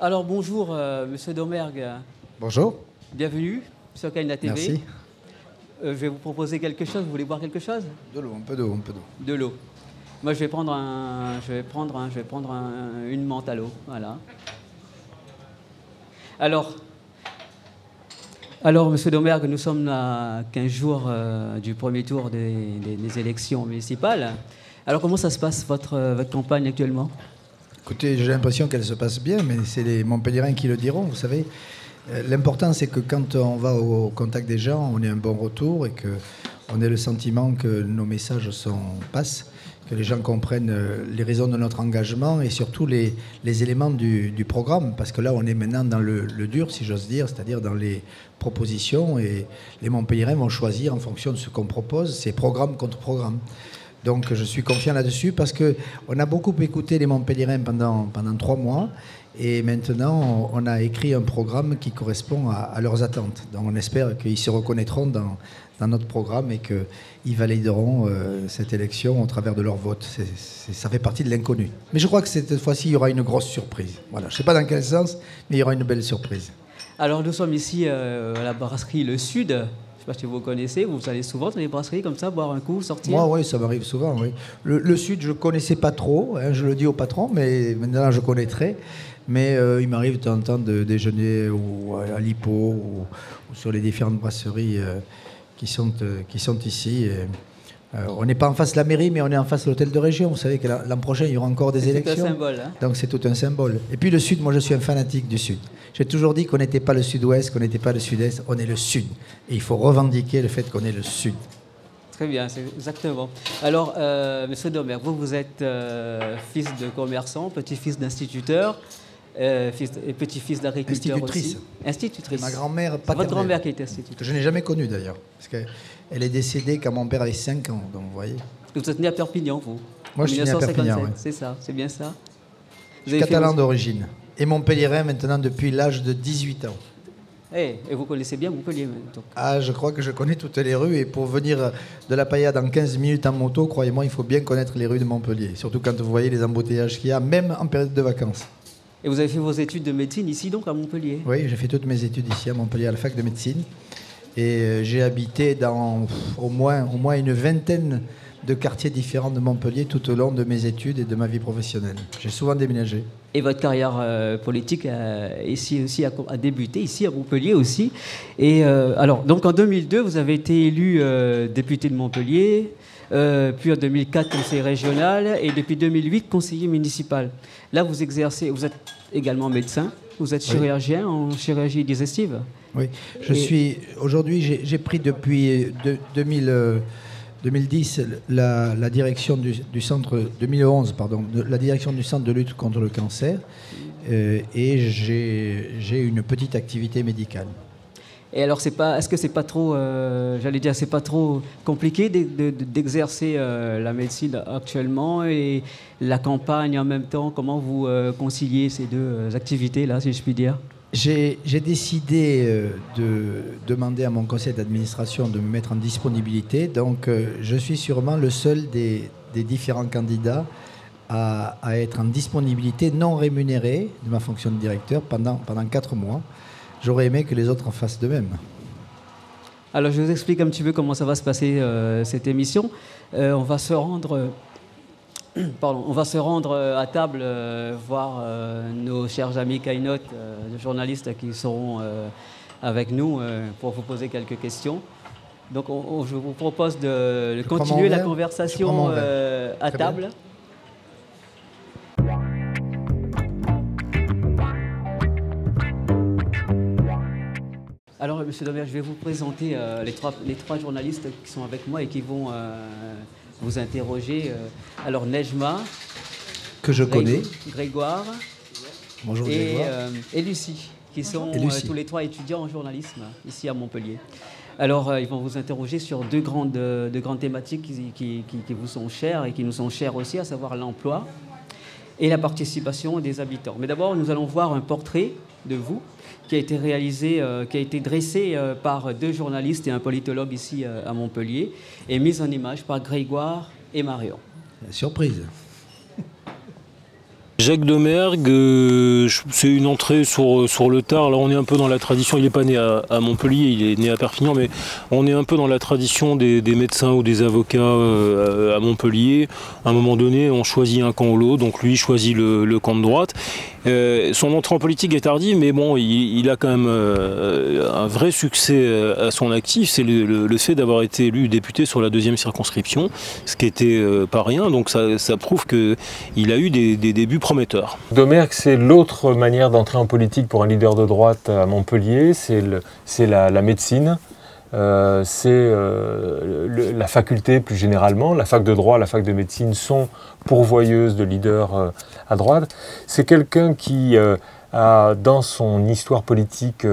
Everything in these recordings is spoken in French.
Alors bonjour, Monsieur Domergue. Bonjour. Bienvenue sur Kayna TV. Merci. Je vais vous proposer quelque chose. Vous voulez boire quelque chose? De l'eau, un peu d'eau, un peu d'eau. De l'eau. Moi, je vais prendre une menthe à l'eau. Voilà. Alors, Monsieur Domergue, nous sommes à 15 jours du premier tour des élections municipales. Alors, comment ça se passe, votre campagne actuellement? Écoutez, j'ai l'impression qu'elle se passe bien, mais c'est les Montpelliérains qui le diront, vous savez. L'important, c'est que quand on va au contact des gens, on ait un bon retour et qu'on ait le sentiment que nos messages passent, que les gens comprennent les raisons de notre engagement et surtout les éléments du programme. Parce que là, on est maintenant dans le dur, si j'ose dire, c'est-à-dire dans les propositions. Et les Montpelliérains vont choisir en fonction de ce qu'on propose, c'est programme contre programme. Donc je suis confiant là-dessus parce qu'on a beaucoup écouté les Montpelliérains pendant 3 mois et maintenant on a écrit un programme qui correspond à leurs attentes. Donc on espère qu'ils se reconnaîtront dans notre programme et qu'ils valideront cette élection au travers de leur vote. Ça fait partie de l'inconnu. Mais je crois que cette fois-ci il y aura une grosse surprise. Voilà. Je ne sais pas dans quel sens, mais il y aura une belle surprise. Alors nous sommes ici à la brasserie Le Sud. Je ne sais pas si vous connaissez, vous allez souvent dans les brasseries comme ça, boire un coup, sortir? Moi, oui, ça m'arrive souvent, oui. Le Sud, je ne connaissais pas trop, hein, je le dis au patron, mais maintenant je connaîtrai. Mais il m'arrive de temps en temps de déjeuner ou à l'Hippo ou sur les différentes brasseries qui sont ici. On n'est pas en face de la mairie, mais on est en face de l'hôtel de région. Vous savez que l'an prochain, il y aura encore des élections. C'est tout un symbole. Hein. Donc c'est tout un symbole. Et puis le Sud, moi je suis un fanatique du Sud. J'ai toujours dit qu'on n'était pas le Sud-Ouest, qu'on n'était pas le Sud-Est, on est le Sud. Et il faut revendiquer le fait qu'on est le Sud. Très bien, c'est exactement. Alors, Monsieur Domergue, vous êtes fils de commerçant, petit-fils d'instituteur, et petit-fils d'agriculteur aussi. Institutrice. Ma grand-mère paternelle. Votre grand-mère qui était institutrice. Que je n'ai jamais connue d'ailleurs, parce qu'elle est décédée quand mon père avait 5 ans, donc vous voyez. Vous êtes né à Perpignan, vous? Moi, je suis né à Perpignan, oui. C'est ça, c'est bien ça. Je suis catalan d'origine. Et Montpelliérain maintenant depuis l'âge de 18 ans. Et vous connaissez bien Montpellier donc. Ah, je crois que je connais toutes les rues. Et pour venir de la Paillade en 15 minutes en moto, croyez-moi, il faut bien connaître les rues de Montpellier. Surtout quand vous voyez les embouteillages qu'il y a, même en période de vacances. Et vous avez fait vos études de médecine ici, donc, à Montpellier? Oui, j'ai fait toutes mes études ici à Montpellier, à la fac de médecine. Et j'ai habité dans au moins une vingtaine de quartiers différents de Montpellier tout au long de mes études et de ma vie professionnelle. J'ai souvent déménagé. Et votre carrière politique ici aussi a débuté, ici à Montpellier aussi. Et alors, donc en 2002, vous avez été élu député de Montpellier, puis en 2004 conseiller régional et depuis 2008 conseiller municipal. Là, vous exercez, vous êtes également médecin, vous êtes chirurgien en chirurgie digestive. Oui, aujourd'hui, j'ai pris depuis 2010 la direction du centre, 2011 pardon, la direction du centre de lutte contre le cancer et j'ai une petite activité médicale. Et alors, est-ce que c'est pas trop, c'est pas trop compliqué d'exercer la médecine actuellement et la campagne en même temps? Comment vous conciliez ces deux activités-là, si je puis dire? J'ai décidé de demander à mon conseil d'administration de me mettre en disponibilité. Donc, je suis sûrement le seul des différents candidats à être en disponibilité non rémunérée de ma fonction de directeur pendant 4 mois. J'aurais aimé que les autres en fassent de même. Alors, je vous explique un petit peu comment ça va se passer, cette émission. On va se rendre... on va se rendre à table, voir nos chers amis Kainot, journalistes qui seront avec nous pour vous poser quelques questions. Donc je vous propose de continuer la conversation à table. Alors, Monsieur Domergue, je vais vous présenter les trois journalistes qui sont avec moi et qui vont... vous interroger. Alors, Nejma, que je connais, Grégoire, bonjour Grégoire, et Lucie, qui sont tous les 3 étudiants en journalisme ici à Montpellier. Alors, ils vont vous interroger sur deux grandes thématiques qui vous sont chères et qui nous sont chères aussi, à savoir l'emploi et la participation des habitants. Mais d'abord, nous allons voir un portrait de vous qui a été réalisé, qui a été dressé par 2 journalistes et un politologue ici à Montpellier et mis en image par Grégoire et Marion. Surprise. Jacques Domergue, c'est une entrée sur le tard. Là, on est un peu dans la tradition. Il n'est pas né à Montpellier, il est né à Perpignan, mais on est un peu dans la tradition des médecins ou des avocats à Montpellier. À un moment donné, on choisit un camp ou l'autre. Donc lui choisit le camp de droite. Son entrée en politique est tardive, mais bon, il a quand même un vrai succès à son actif. C'est le fait d'avoir été élu député sur la 2e circonscription, ce qui était pas rien. Donc ça prouve qu'il a eu des débuts prometteur. Domergue, c'est l'autre manière d'entrer en politique pour un leader de droite à Montpellier, c'est la médecine, c'est la faculté plus généralement. La fac de droit, la fac de médecine sont pourvoyeuses de leaders à droite. C'est quelqu'un qui a dans son histoire politique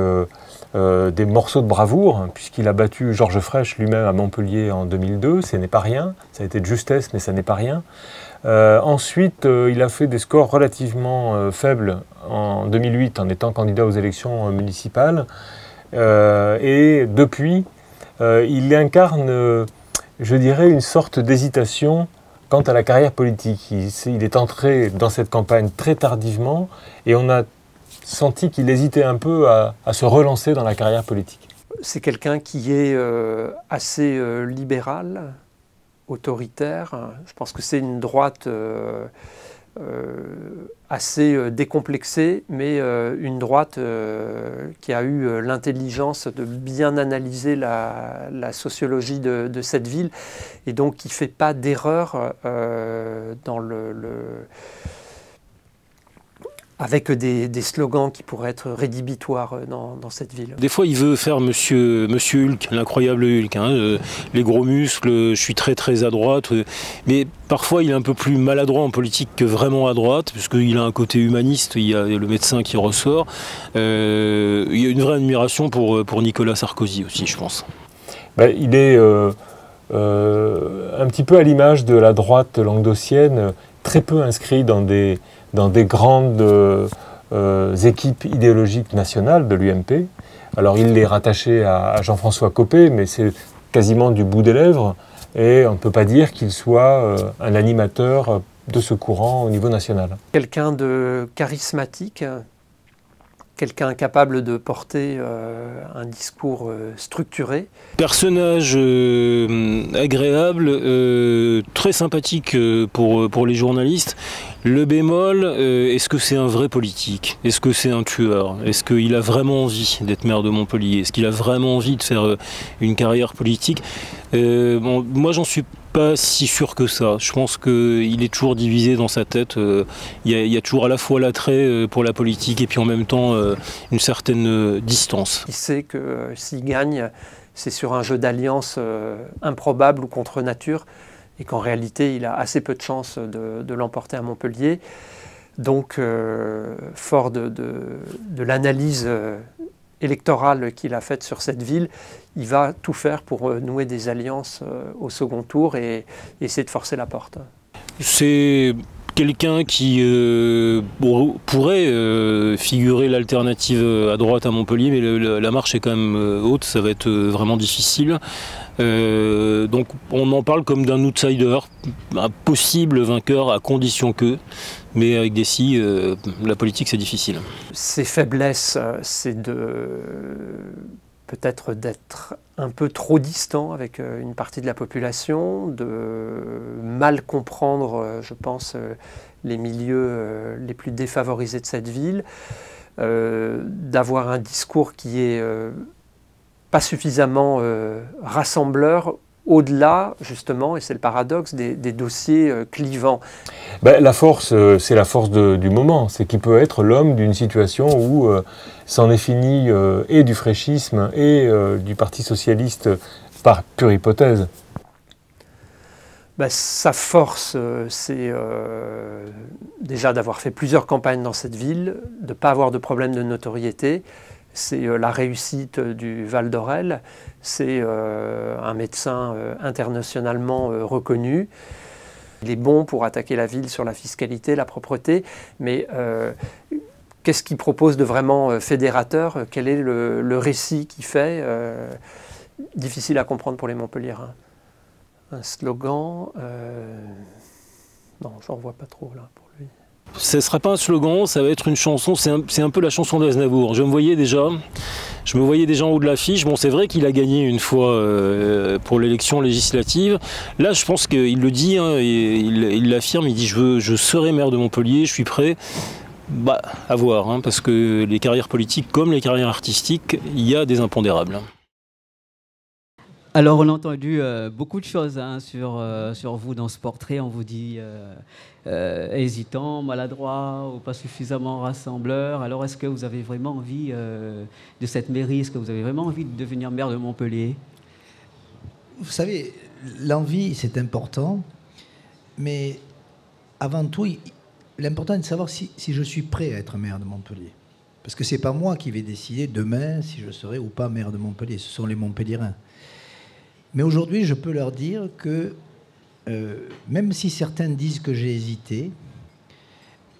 des morceaux de bravoure, puisqu'il a battu Georges Frêche lui-même à Montpellier en 2002, ce n'est pas rien, ça a été de justesse mais ça n'est pas rien. Ensuite, il a fait des scores relativement faibles en 2008 en étant candidat aux élections municipales. Et depuis, il incarne, je dirais, une sorte d'hésitation quant à la carrière politique. Il est entré dans cette campagne très tardivement et on a senti qu'il hésitait un peu à se relancer dans la carrière politique. C'est quelqu'un qui est assez libéral, autoritaire. Je pense que c'est une droite assez décomplexée, mais une droite qui a eu l'intelligence de bien analyser la sociologie de cette ville et donc qui ne fait pas d'erreur dans avec des slogans qui pourraient être rédhibitoires dans cette ville. Des fois, il veut faire Monsieur Hulk, l'incroyable Hulk, hein, les gros muscles, je suis très très à droite, mais parfois il est un peu plus maladroit en politique que vraiment à droite, puisqu'il a un côté humaniste, il y a le médecin qui ressort. Il y a une vraie admiration pour Nicolas Sarkozy aussi, je pense. Ben, il est un petit peu à l'image de la droite languedocienne, très peu inscrit dans des grandes équipes idéologiques nationales de l'UMP. Alors il est rattaché à Jean-François Copé, mais c'est quasiment du bout des lèvres, et on ne peut pas dire qu'il soit un animateur de ce courant au niveau national. Quelqu'un de charismatique, quelqu'un capable de porter un discours structuré. Personnage agréable, très sympathique pour les journalistes. Le bémol, est-ce que c'est un vrai politique? Est-ce que c'est un tueur? Est-ce qu'il a vraiment envie d'être maire de Montpellier? Est-ce qu'il a vraiment envie de faire une carrière politique? Bon, moi, j'en suis pas si sûr que ça. Je pense qu'il est toujours divisé dans sa tête. Il y a toujours à la fois l'attrait pour la politique et puis en même temps une certaine distance. Il sait que s'il gagne, c'est sur un jeu d'alliance improbable ou contre nature, et qu'en réalité, il a assez peu de chances de l'emporter à Montpellier. Donc, fort de l'analyse électorale qu'il a faite sur cette ville, il va tout faire pour nouer des alliances au second tour et essayer de forcer la porte. C'est quelqu'un qui pourrait figurer l'alternative à droite à Montpellier, mais la marche est quand même haute, ça va être vraiment difficile. Donc on en parle comme d'un outsider, un possible vainqueur à condition que, mais avec des si, la politique c'est difficile. Ses faiblesses, c'est peut-être d'être un peu trop distant avec une partie de la population, de mal comprendre, je pense, les milieux les plus défavorisés de cette ville, d'avoir un discours qui est pas suffisamment rassembleur au-delà, justement, et c'est le paradoxe, des dossiers clivants. Ben, la force, c'est la force du moment. C'est qu'il peut être l'homme d'une situation où c'en est fini et du fraîchisme et du Parti socialiste par pure hypothèse. Ben, sa force, c'est déjà d'avoir fait plusieurs campagnes dans cette ville, de ne pas avoir de problème de notoriété. C'est la réussite du Val d'Orel, c'est un médecin internationalement reconnu. Il est bon pour attaquer la ville sur la fiscalité, la propreté, mais qu'est-ce qu'il propose de vraiment fédérateur? Quel est le récit qu'il fait? Difficile à comprendre pour les Montpelliérains. Un slogan, non, j'en vois pas trop là pour lui. Ce ne sera pas un slogan, ça va être une chanson, c'est un peu la chanson d'Aznavour. Je me voyais déjà en haut de l'affiche. Bon, c'est vrai qu'il a gagné une fois pour l'élection législative. Là, je pense qu'il le dit, hein, il l'affirme, il dit je serai maire de Montpellier, je suis prêt. Bah, à voir, hein, parce que les carrières politiques comme les carrières artistiques, il y a des impondérables. Alors, on a entendu beaucoup de choses hein, sur vous dans ce portrait. On vous dit hésitant, maladroit ou pas suffisamment rassembleur. Alors, est-ce que vous avez vraiment envie de cette mairie? Est-ce que vous avez vraiment envie de devenir maire de Montpellier? Vous savez, l'envie, c'est important. Mais avant tout, l'important est de savoir si je suis prêt à être maire de Montpellier. Parce que ce n'est pas moi qui vais décider demain si je serai ou pas maire de Montpellier. Ce sont les Montpelliérains. Mais aujourd'hui, je peux leur dire que, même si certains disent que j'ai hésité,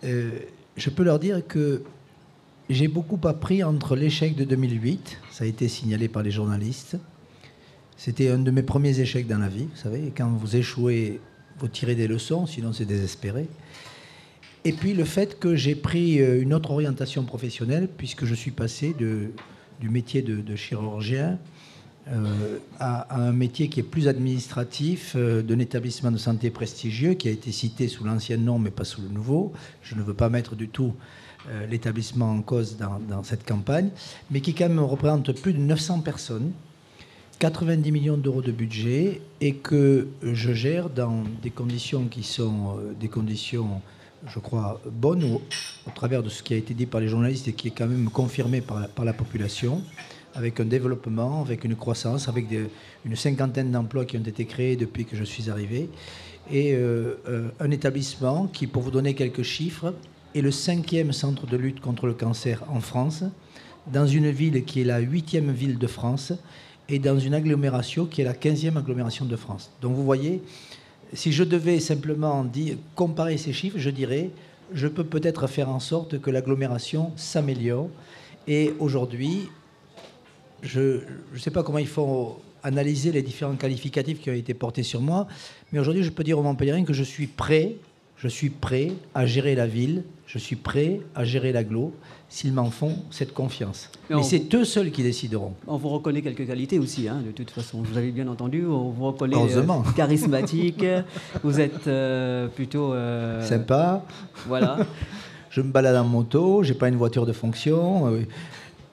je peux leur dire que j'ai beaucoup appris entre l'échec de 2008, ça a été signalé par les journalistes, c'était un de mes premiers échecs dans la vie, vous savez, et quand vous échouez, vous tirez des leçons, sinon c'est désespéré. Et puis le fait que j'ai pris une autre orientation professionnelle, puisque je suis passé du métier de chirurgien à un métier qui est plus administratif, d'un établissement de santé prestigieux qui a été cité sous l'ancien nom mais pas sous le nouveau. Je ne veux pas mettre du tout l'établissement en cause dans cette campagne, mais qui quand même représente plus de 900 personnes, 90 millions d'euros de budget, et que je gère dans des conditions qui sont des conditions, je crois, bonnes au travers de ce qui a été dit par les journalistes et qui est quand même confirmé par la population, avec un développement, avec une croissance, avec une cinquantaine d'emplois qui ont été créés depuis que je suis arrivé, et un établissement qui, pour vous donner quelques chiffres, est le 5e centre de lutte contre le cancer en France, dans une ville qui est la 8e ville de France, et dans une agglomération qui est la 15e agglomération de France. Donc vous voyez, si je devais simplement comparer ces chiffres, je dirais, je peux peut-être faire en sorte que l'agglomération s'améliore. Et aujourd'hui, je ne sais pas comment il faut analyser les différents qualificatifs qui ont été portés sur moi, mais aujourd'hui, je peux dire aux Montpelliérains que je suis prêt à gérer la ville, je suis prêt à gérer l'agglo, s'ils m'en font cette confiance. Mais c'est eux seuls qui décideront. On vous reconnaît quelques qualités aussi, hein, de toute façon. Vous avez bien entendu, on vous reconnaît charismatique, vous êtes plutôt... sympa. Voilà. Je me balade en moto, j'ai pas une voiture de fonction.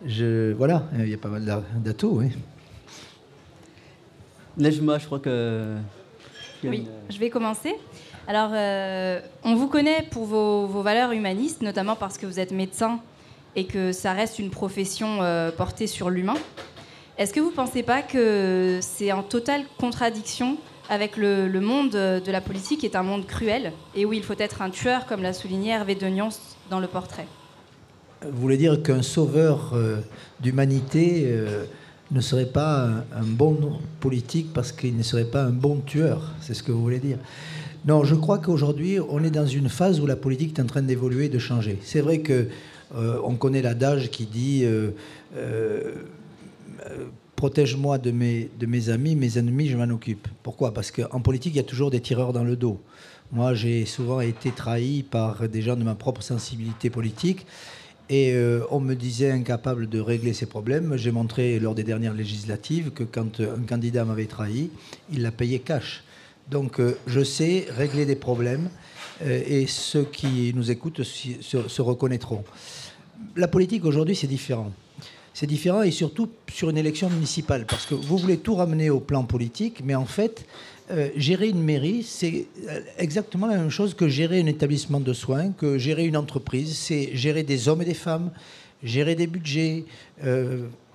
Voilà, il y a pas mal d'atouts, oui. Nejma, je crois que... Oui, je vais commencer. Alors, on vous connaît pour vos valeurs humanistes, notamment parce que vous êtes médecin et que ça reste une profession portée sur l'humain. Est-ce que vous ne pensez pas que c'est en totale contradiction avec le monde de la politique, qui est un monde cruel, et où il faut être un tueur, comme l'a souligné Hervé Denions dans le portrait? Vous voulez dire qu'un sauveur d'humanité ne serait pas un bon politique parce qu'il ne serait pas un bon tueur? C'est ce que vous voulez dire? Non, je crois qu'aujourd'hui, on est dans une phase où la politique est en train d'évoluer et de changer. C'est vrai qu'on connaît l'adage qui dit protège-moi de mes amis, mes ennemis, je m'en occupe. Pourquoi? Parce qu'en politique, il y a toujours des tireurs dans le dos. Moi, j'ai souvent été trahi par des gens de ma propre sensibilité politique. Et on me disait incapable de régler ces problèmes. J'ai montré lors des dernières législatives que quand un candidat m'avait trahi, il l'a payé cash. Donc je sais régler des problèmes et ceux qui nous écoutent se reconnaîtront. La politique aujourd'hui, c'est différent. C'est différent et surtout sur une élection municipale, parce que vous voulez tout ramener au plan politique, mais en fait, gérer une mairie, c'est exactement la même chose que gérer un établissement de soins, que gérer une entreprise. C'est gérer des hommes et des femmes, gérer des budgets,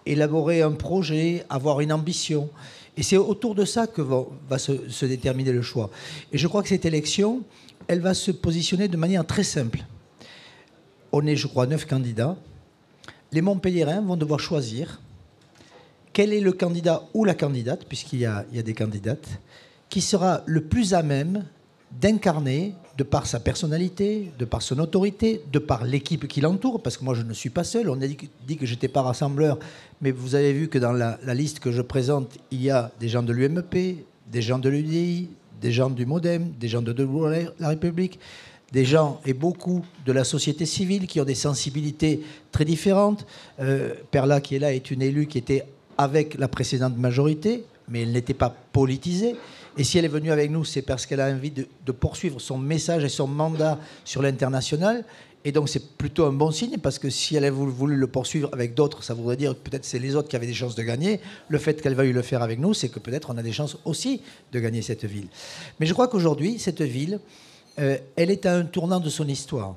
élaborer un projet, avoir une ambition. Et c'est autour de ça que va se déterminer le choix. Et je crois que cette élection, elle va se positionner de manière très simple. On est, je crois, 9 candidats. Les Montpelliérains vont devoir choisir quel est le candidat ou la candidate, puisqu'il y a des candidates, qui sera le plus à même d'incarner, de par sa personnalité, de par son autorité, de par l'équipe qui l'entoure, parce que moi je ne suis pas seul, on a dit que je n'étais pas rassembleur, mais vous avez vu que dans la liste que je présente, il y a des gens de l'UMP, des gens de l'UDI, des gens du MoDem, des gens de Debout la République, des gens et beaucoup de la société civile qui ont des sensibilités très différentes. Perla, qui est là, est une élue qui était avec la précédente majorité, mais elle n'était pas politisée. Et si elle est venue avec nous, c'est parce qu'elle a envie de poursuivre son message et son mandat sur l'international. Et donc c'est plutôt un bon signe, parce que si elle avait voulu le poursuivre avec d'autres, ça voudrait dire que peut-être c'est les autres qui avaient des chances de gagner. Le fait qu'elle veuille le faire avec nous, c'est que peut-être on a des chances aussi de gagner cette ville. Mais je crois qu'aujourd'hui, cette ville, elle est à un tournant de son histoire.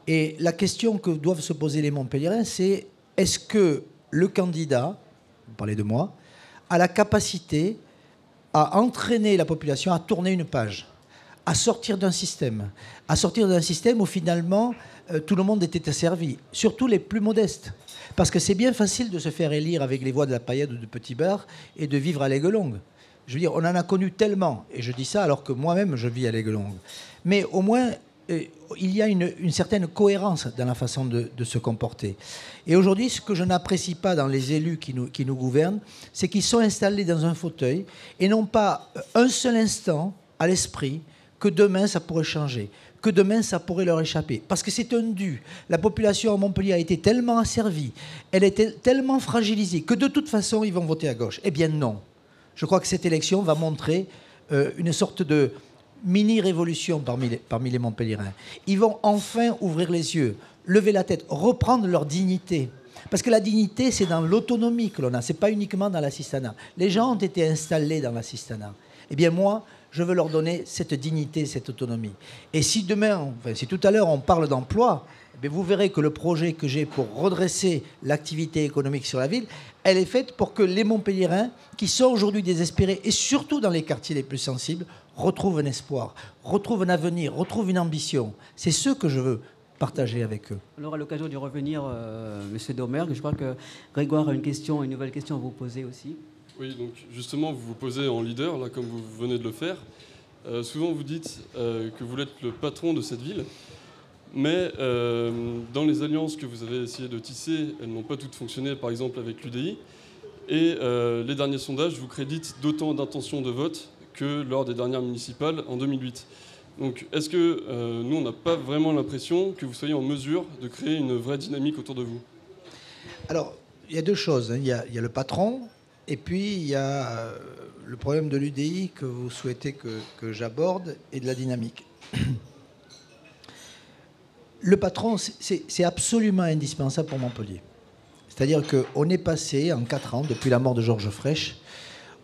Et la question que doivent se poser les Montpelliérains, c'est est-ce que le candidat, vous parlez de moi, a la capacité à entraîner la population à tourner une page, à sortir d'un système où finalement tout le monde était asservi, surtout les plus modestes. Parce que c'est bien facile de se faire élire avec les voix de la paillette ou de Petit Bar et de vivre à l'Aigle-Longue. Je veux dire, on en a connu tellement, et je dis ça alors que moi-même je vis à l'Aigle-Longue. Mais au moins, il y a une certaine cohérence dans la façon de se comporter. Et aujourd'hui, ce que je n'apprécie pas dans les élus qui nous gouvernent, c'est qu'ils sont installés dans un fauteuil et n'ont pas un seul instant à l'esprit que demain ça pourrait changer, que demain ça pourrait leur échapper. Parce que c'est un dû. La population à Montpellier a été tellement asservie, elle était tellement fragilisée, que de toute façon ils vont voter à gauche. Eh bien non. Je crois que cette élection va montrer une sorte de mini-révolution parmi les Montpelliérains. Ils vont enfin ouvrir les yeux, lever la tête, reprendre leur dignité. Parce que la dignité, c'est dans l'autonomie que l'on a, ce n'est pas uniquement dans l'assistanat. Les gens ont été installés dans l'assistanat. Eh bien moi, je veux leur donner cette dignité, cette autonomie. Et si demain, si tout à l'heure on parle d'emploi, eh vous verrez que le projet que j'ai pour redresser l'activité économique sur la ville, elle est faite pour que les Montpelliérains, qui sont aujourd'hui désespérés, et surtout dans les quartiers les plus sensibles, retrouvent un espoir, retrouvent un avenir, retrouvent une ambition. C'est ce que je veux partager avec eux. Alors, à l'occasion d'y revenir, M. Domergue, je crois que Grégoire a une nouvelle question à vous poser aussi. Oui, donc justement, vous vous posez en leader, là, comme vous venez de le faire. Souvent, vous dites que vous êtes le patron de cette ville, mais dans les alliances que vous avez essayé de tisser, elles n'ont pas toutes fonctionné, par exemple avec l'UDI. Et les derniers sondages vous créditent d'autant d'intentions de vote que lors des dernières municipales en 2008. Donc, est-ce que nous, on n'a pas vraiment l'impression que vous soyez en mesure de créer une vraie dynamique autour de vous? Alors, il y a deux choses. Il y a le patron, et puis il y a le problème de l'UDI que vous souhaitez que j'aborde, et de la dynamique. Le patron, c'est absolument indispensable pour Montpellier. C'est-à-dire qu'on est passé, en 4 ans, depuis la mort de Georges Frêche,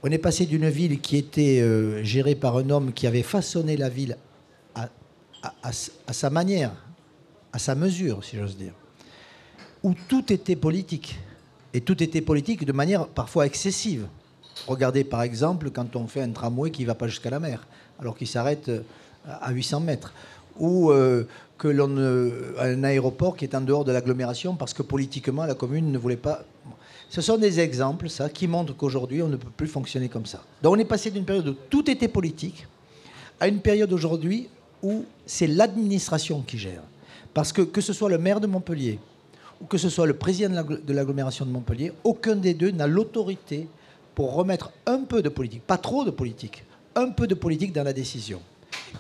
on est passé d'une ville qui était gérée par un homme qui avait façonné la ville à sa manière, à sa mesure, si j'ose dire, où tout était politique. Et tout était politique de manière parfois excessive. Regardez par exemple quand on fait un tramway qui ne va pas jusqu'à la mer, alors qu'il s'arrête à 800 mètres. Ou un aéroport qui est en dehors de l'agglomération parce que politiquement la commune ne voulait pas... Ce sont des exemples, ça, qui montrent qu'aujourd'hui on ne peut plus fonctionner comme ça. Donc on est passé d'une période où tout était politique à une période aujourd'hui où c'est l'administration qui gère. Parce que ce soit le maire de Montpellier ou que ce soit le président de l'agglomération de Montpellier, aucun des deux n'a l'autorité pour remettre un peu de politique, pas trop de politique, un peu de politique dans la décision.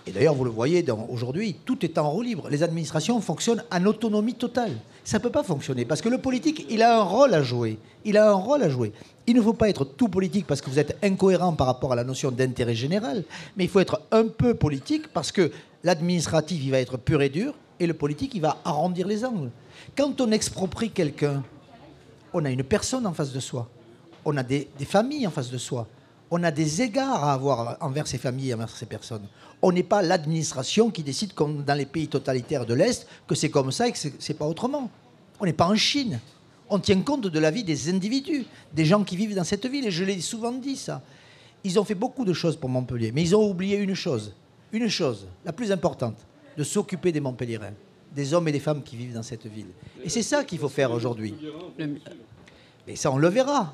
Et d'ailleurs, vous le voyez, aujourd'hui, tout est en roue libre. Les administrations fonctionnent en autonomie totale. Ça ne peut pas fonctionner, parce que le politique, il a un rôle à jouer. Il a un rôle à jouer. Il ne faut pas être tout politique parce que vous êtes incohérent par rapport à la notion d'intérêt général, mais il faut être un peu politique parce que l'administratif, il va être pur et dur, et le politique, il va arrondir les angles. Quand on exproprie quelqu'un, on a une personne en face de soi. On a des familles en face de soi. On a des égards à avoir envers ces familles et envers ces personnes. On n'est pas l'administration qui décide, comme dans les pays totalitaires de l'Est, que c'est comme ça et que c'est pas autrement. On n'est pas en Chine. On tient compte de la vie des individus, des gens qui vivent dans cette ville. Et je l'ai souvent dit, ça. Ils ont fait beaucoup de choses pour Montpellier, mais ils ont oublié une chose, la plus importante, de s'occuper des Montpelliérains, des hommes et des femmes qui vivent dans cette ville. Et c'est ça qu'il faut faire aujourd'hui. Mais ça, on le verra.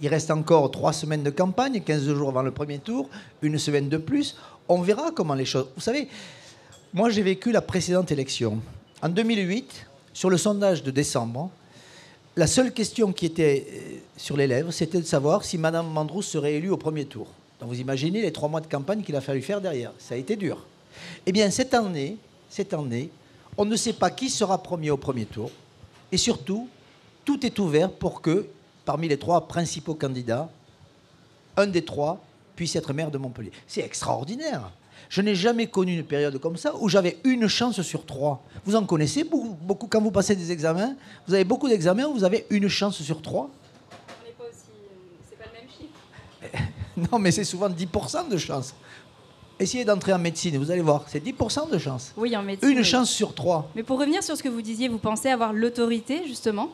Il reste encore 3 semaines de campagne, 15 jours avant le premier tour, 1 semaine de plus. On verra comment les choses... Vous savez, moi j'ai vécu la précédente élection. En 2008, sur le sondage de décembre, la seule question qui était sur les lèvres, c'était de savoir si Mme Mandroux serait élue au premier tour. Donc vous imaginez les 3 mois de campagne qu'il a fallu faire derrière. Ça a été dur. Eh bien, cette année, cette année, on ne sait pas qui sera premier au premier tour. Et surtout, tout est ouvert pour que, parmi les 3 principaux candidats, un des 3 puisse être maire de Montpellier. C'est extraordinaire. Je n'ai jamais connu une période comme ça où j'avais une chance sur 3. Vous en connaissez beaucoup quand vous passez des examens. Vous avez beaucoup d'examens où vous avez une chance sur 3. On n'est pas aussi... c'est pas le même chiffre. Non, mais c'est souvent 10% de chance. Essayez d'entrer en médecine, vous allez voir, c'est 10% de chance. Oui, en médecine. Une chance sur 3. Mais pour revenir sur ce que vous disiez, vous pensez avoir l'autorité, justement ?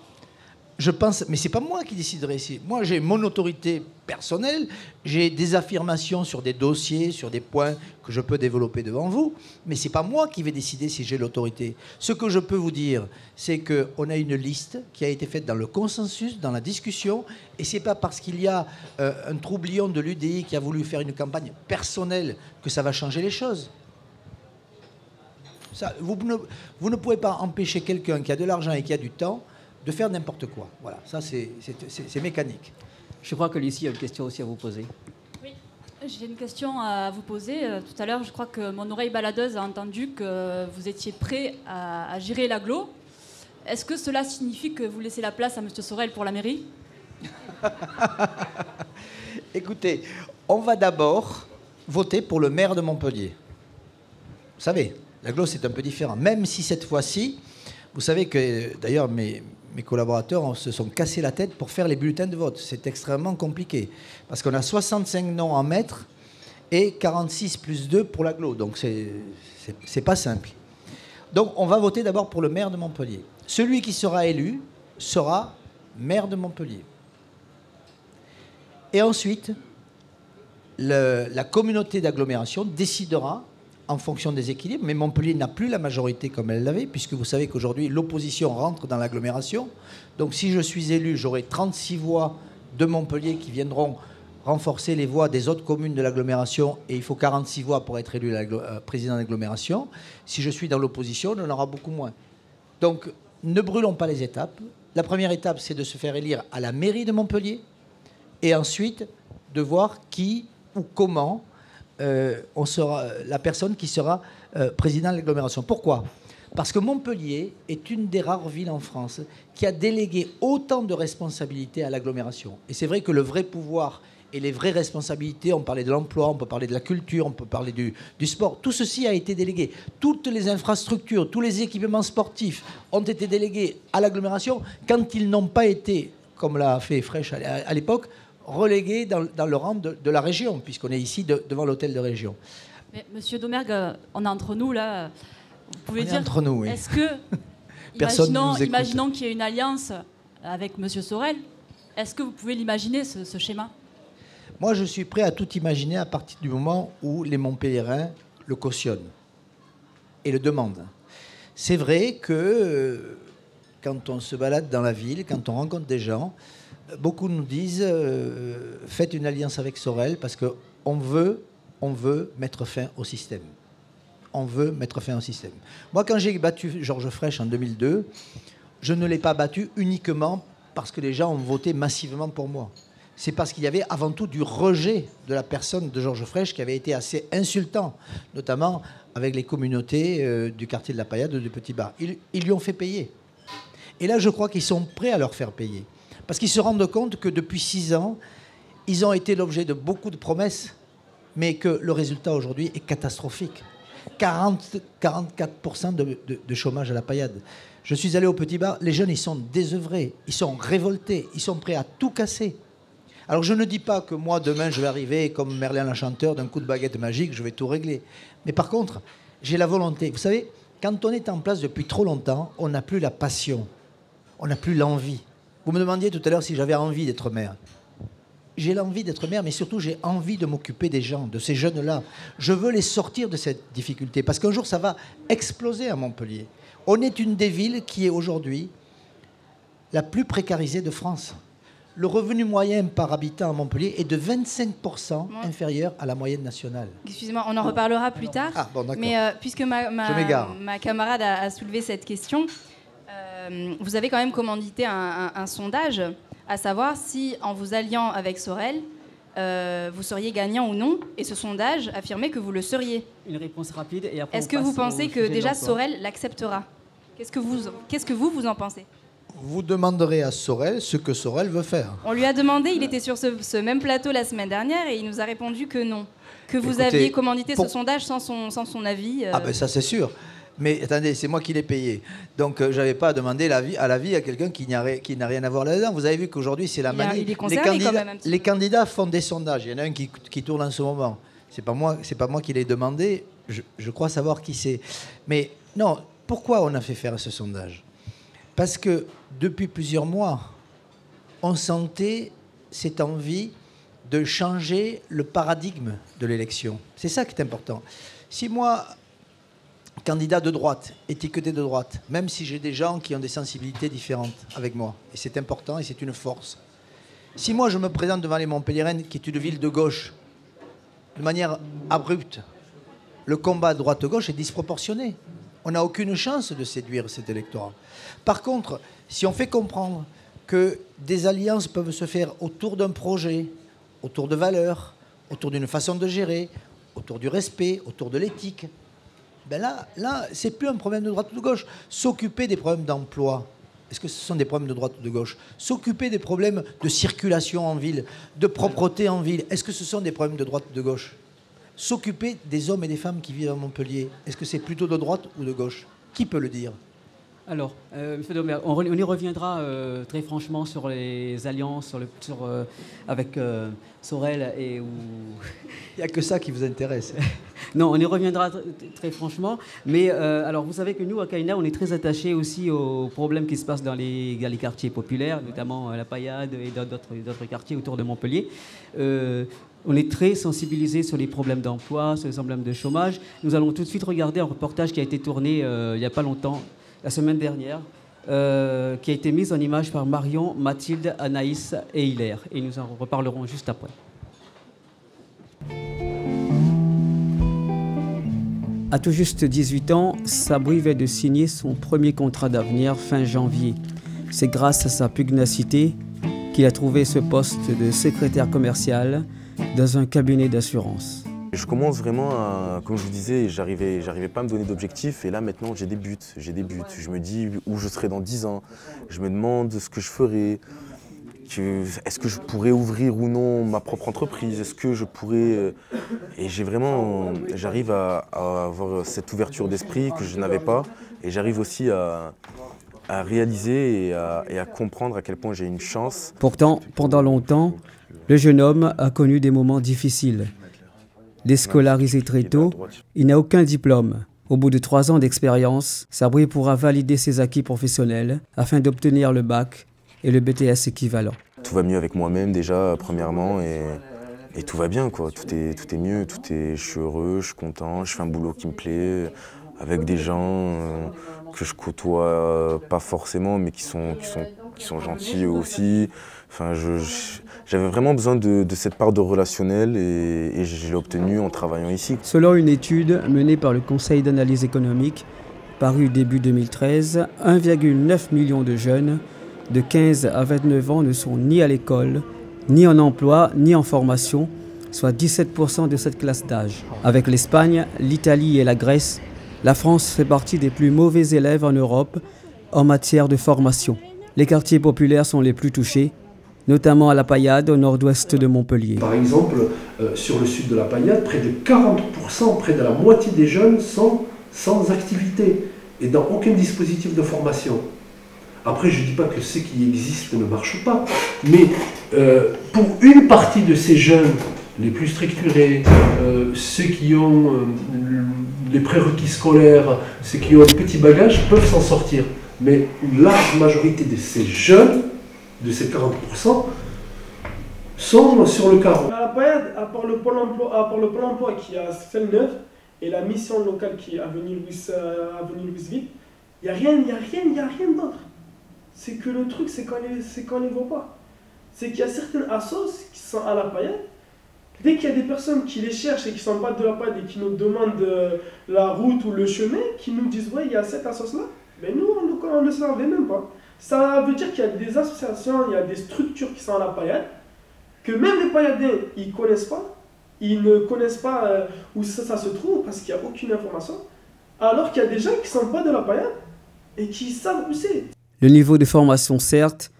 Je pense, mais c'est pas moi qui déciderai ici. Moi, j'ai mon autorité personnelle, j'ai des affirmations sur des dossiers, sur des points que je peux développer devant vous, mais c'est pas moi qui vais décider si j'ai l'autorité. Ce que je peux vous dire, c'est qu'on a une liste qui a été faite dans le consensus, dans la discussion, et c'est pas parce qu'il y a un troublion de l'UDI qui a voulu faire une campagne personnelle que ça va changer les choses. Ça, vous ne pouvez pas empêcher quelqu'un qui a de l'argent et qui a du temps de faire n'importe quoi. Voilà, ça c'est mécanique. Je crois que Lucie a une question aussi à vous poser. Oui, j'ai une question à vous poser. Tout à l'heure, je crois que mon oreille baladeuse a entendu que vous étiez prêt à gérer l'agglo. Est-ce que cela signifie que vous laissez la place à M. Sorel pour la mairie ? Écoutez, on va d'abord voter pour le maire de Montpellier. Vous savez, l'agglo c'est un peu différent. Même si cette fois-ci, vous savez que d'ailleurs mes collaborateurs se sont cassés la tête pour faire les bulletins de vote. C'est extrêmement compliqué. Parce qu'on a 65 noms à mettre et 46 plus 2 pour l'agglo. Donc c'est pas simple. Donc on va voter d'abord pour le maire de Montpellier. Celui qui sera élu sera maire de Montpellier. Et ensuite, la communauté d'agglomération décidera en fonction des équilibres, mais Montpellier n'a plus la majorité comme elle l'avait, puisque vous savez qu'aujourd'hui, l'opposition rentre dans l'agglomération. Donc si je suis élu, j'aurai 36 voix de Montpellier qui viendront renforcer les voix des autres communes de l'agglomération, et il faut 46 voix pour être élu président d'agglomération. Si je suis dans l'opposition, on en aura beaucoup moins. Donc ne brûlons pas les étapes. La première étape, c'est de se faire élire à la mairie de Montpellier, et ensuite de voir qui ou comment on sera la personne qui sera président de l'agglomération. Pourquoi ? Parce que Montpellier est une des rares villes en France qui a délégué autant de responsabilités à l'agglomération. Et c'est vrai que le vrai pouvoir et les vraies responsabilités, on parlait de l'emploi, on peut parler de la culture, on peut parler du sport, tout ceci a été délégué. Toutes les infrastructures, tous les équipements sportifs ont été délégués à l'agglomération quand ils n'ont pas été, comme l'a fait Fraîche à l'époque, relégués dans le rang de la région, puisqu'on est ici devant l'hôtel de région. Mais Monsieur Domergue, on est entre nous là. Vous pouvez dire, entre nous, oui. Est-ce que, imaginons qu'il y ait une alliance avec Monsieur Sorel, est-ce que vous pouvez l'imaginer, ce schéma ? Moi, je suis prêt à tout imaginer à partir du moment où les Montpelliérains le cautionnent et le demandent. C'est vrai que quand on se balade dans la ville, quand on rencontre des gens, beaucoup nous disent faites une alliance avec Sorel parce qu'on veut mettre fin au système. On veut mettre fin au système. Moi, quand j'ai battu Georges Fraîche en 2002, je ne l'ai pas battu uniquement parce que les gens ont voté massivement pour moi. C'est parce qu'il y avait avant tout du rejet de la personne de Georges Fraîche qui avait été assez insultant, notamment avec les communautés du quartier de la Paillade, du Petit Bar. Ils lui ont fait payer. Et là, je crois qu'ils sont prêts à leur faire payer. Parce qu'ils se rendent compte que depuis 6 ans, ils ont été l'objet de beaucoup de promesses, mais que le résultat aujourd'hui est catastrophique. 44% de chômage à la Paillade. Je suis allé au Petit Bar, les jeunes, ils sont désœuvrés, ils sont révoltés, ils sont prêts à tout casser. Alors je ne dis pas que moi, demain, je vais arriver comme Merlin l'Enchanteur, d'un coup de baguette magique, je vais tout régler. Mais par contre, j'ai la volonté. Vous savez, quand on est en place depuis trop longtemps, on n'a plus la passion, on n'a plus l'envie. Vous me demandiez tout à l'heure si j'avais envie d'être maire. J'ai l'envie d'être maire, mais surtout j'ai envie de m'occuper des gens, de ces jeunes-là. Je veux les sortir de cette difficulté, parce qu'un jour ça va exploser à Montpellier. On est une des villes qui est aujourd'hui la plus précarisée de France. Le revenu moyen par habitant à Montpellier est de 25% inférieur à la moyenne nationale. Excusez-moi, on en reparlera plus tard. Ah, bon, d'accord. Mais puisque ma camarade a soulevé cette question, vous avez quand même commandité un sondage, à savoir si, en vous alliant avec Sorel, vous seriez gagnant ou non, et ce sondage affirmait que vous le seriez. Une réponse rapide et après est-ce que vous pensez que déjà Sorel l'acceptera? Qu'est-ce que vous en pensez? Vous demanderez à Sorel ce que Sorel veut faire. On lui a demandé, il était sur ce même plateau la semaine dernière et il nous a répondu que non. Que vous aviez commandité ce sondage sans son avis. Ah ben ça c'est sûr. Mais attendez, c'est moi qui l'ai payé. Donc je n'avais pas à demander l'avis à quelqu'un qui n'a rien à voir là-dedans. Vous avez vu qu'aujourd'hui c'est la manie. Il est concerné quand même un petit peu. Les candidats font des sondages. Il y en a un qui tourne en ce moment. C'est pas moi qui l'ai demandé. Je crois savoir qui c'est. Mais non, pourquoi on a fait faire ce sondage? Parce que depuis plusieurs mois, on sentait cette envie de changer le paradigme de l'élection. C'est ça qui est important. Si moi, candidat de droite, étiqueté de droite, même si j'ai des gens qui ont des sensibilités différentes avec moi, et c'est important et c'est une force. Si moi je me présente devant les Montpelliéraines, qui est une ville de gauche, de manière abrupte, le combat droite-gauche est disproportionné. On n'a aucune chance de séduire cet électorat. Par contre, si on fait comprendre que des alliances peuvent se faire autour d'un projet, autour de valeurs, autour d'une façon de gérer, autour du respect, autour de l'éthique, ben là c'est plus un problème de droite ou de gauche. S'occuper des problèmes d'emploi, est-ce que ce sont des problèmes de droite ou de gauche? S'occuper des problèmes de circulation en ville, de propreté en ville, est-ce que ce sont des problèmes de droite ou de gauche? S'occuper des hommes et des femmes qui vivent à Montpellier, est-ce que c'est plutôt de droite ou de gauche? Qui peut le dire? Alors, M. Domer, on y reviendra très franchement sur les alliances avec Sorel et où... Il n'y a que ça qui vous intéresse. Non, on y reviendra très franchement. Mais alors, vous savez que nous, à Caïna, on est très attachés aussi aux problèmes qui se passent dans les quartiers populaires, notamment La Paillade et d'autres quartiers autour de Montpellier. On est très sensibilisés sur les problèmes d'emploi, sur les problèmes de chômage. Nous allons tout de suite regarder un reportage qui a été tourné il n'y a pas longtemps, la semaine dernière, qui a été mise en image par Marion, Mathilde, Anaïs et Hilaire. Et nous en reparlerons juste après. À tout juste 18 ans, Sabri vient de signer son premier contrat d'avenir fin janvier. C'est grâce à sa pugnacité qu'il a trouvé ce poste de secrétaire commercial dans un cabinet d'assurance. Je commence vraiment à, comme je vous disais, j'arrivais pas à me donner d'objectifs et là maintenant j'ai des buts. Je me dis où je serai dans 10 ans, je me demande ce que je ferai, est-ce que je pourrais ouvrir ou non ma propre entreprise, est-ce que je pourrais... Et j'arrive à avoir cette ouverture d'esprit que je n'avais pas et j'arrive aussi à réaliser et à comprendre à quel point j'ai une chance. Pourtant, pendant longtemps, le jeune homme a connu des moments difficiles. Déscolarisé très tôt, il n'a aucun diplôme. Au bout de 3 ans d'expérience, Sabri pourra valider ses acquis professionnels afin d'obtenir le bac et le BTS équivalent. Tout va mieux avec moi-même déjà, premièrement, et tout va bien, quoi. Tout est mieux, je suis heureux, je suis content, je fais un boulot qui me plaît, avec des gens que je côtoie pas forcément, mais qui sont gentils eux aussi. Enfin, j'avais vraiment besoin de cette part de relationnel et je l'ai obtenu en travaillant ici. Selon une étude menée par le Conseil d'analyse économique, parue début 2013, 1,9 million de jeunes de 15 à 29 ans ne sont ni à l'école, ni en emploi, ni en formation, soit 17% de cette classe d'âge. Avec l'Espagne, l'Italie et la Grèce, la France fait partie des plus mauvais élèves en Europe en matière de formation. Les quartiers populaires sont les plus touchés, notamment à La Paillade, au nord-ouest de Montpellier. Par exemple, sur le sud de La Paillade, près de 40%, près de la moitié des jeunes sont sans activité et dans aucun dispositif de formation. Après, je ne dis pas que ce qui existe ne marche pas, mais pour une partie de ces jeunes, les plus structurés, ceux qui ont les prérequis scolaires, ceux qui ont un petit bagage, peuvent s'en sortir. Mais une large majorité de ces jeunes, de ces 40%, sont sur le carreau. À La Paillade, à part le Pôle emploi qui est à Fellneuve et la mission locale qui est à avenue Louisville, il n'y a rien d'autre. C'est que le truc, c'est qu'on ne les voit pas. C'est qu'il y a certaines assos qui sont à La Paillade. Dès qu'il y a des personnes qui les cherchent et qui ne sont pas de La Paillade et qui nous demandent la route ou le chemin, qui nous disent « ouais, il y a cette assos-là », mais nous, on ne savait même pas. Ça veut dire qu'il y a des associations, il y a des structures qui sont à La Paillade, que même les pailladins, ils connaissent pas. Ils ne connaissent pas où ça se trouve parce qu'il n'y a aucune information. Alors qu'il y a des gens qui ne sont pas de la paillade et qui savent où c'est. Le niveau de formation, certes,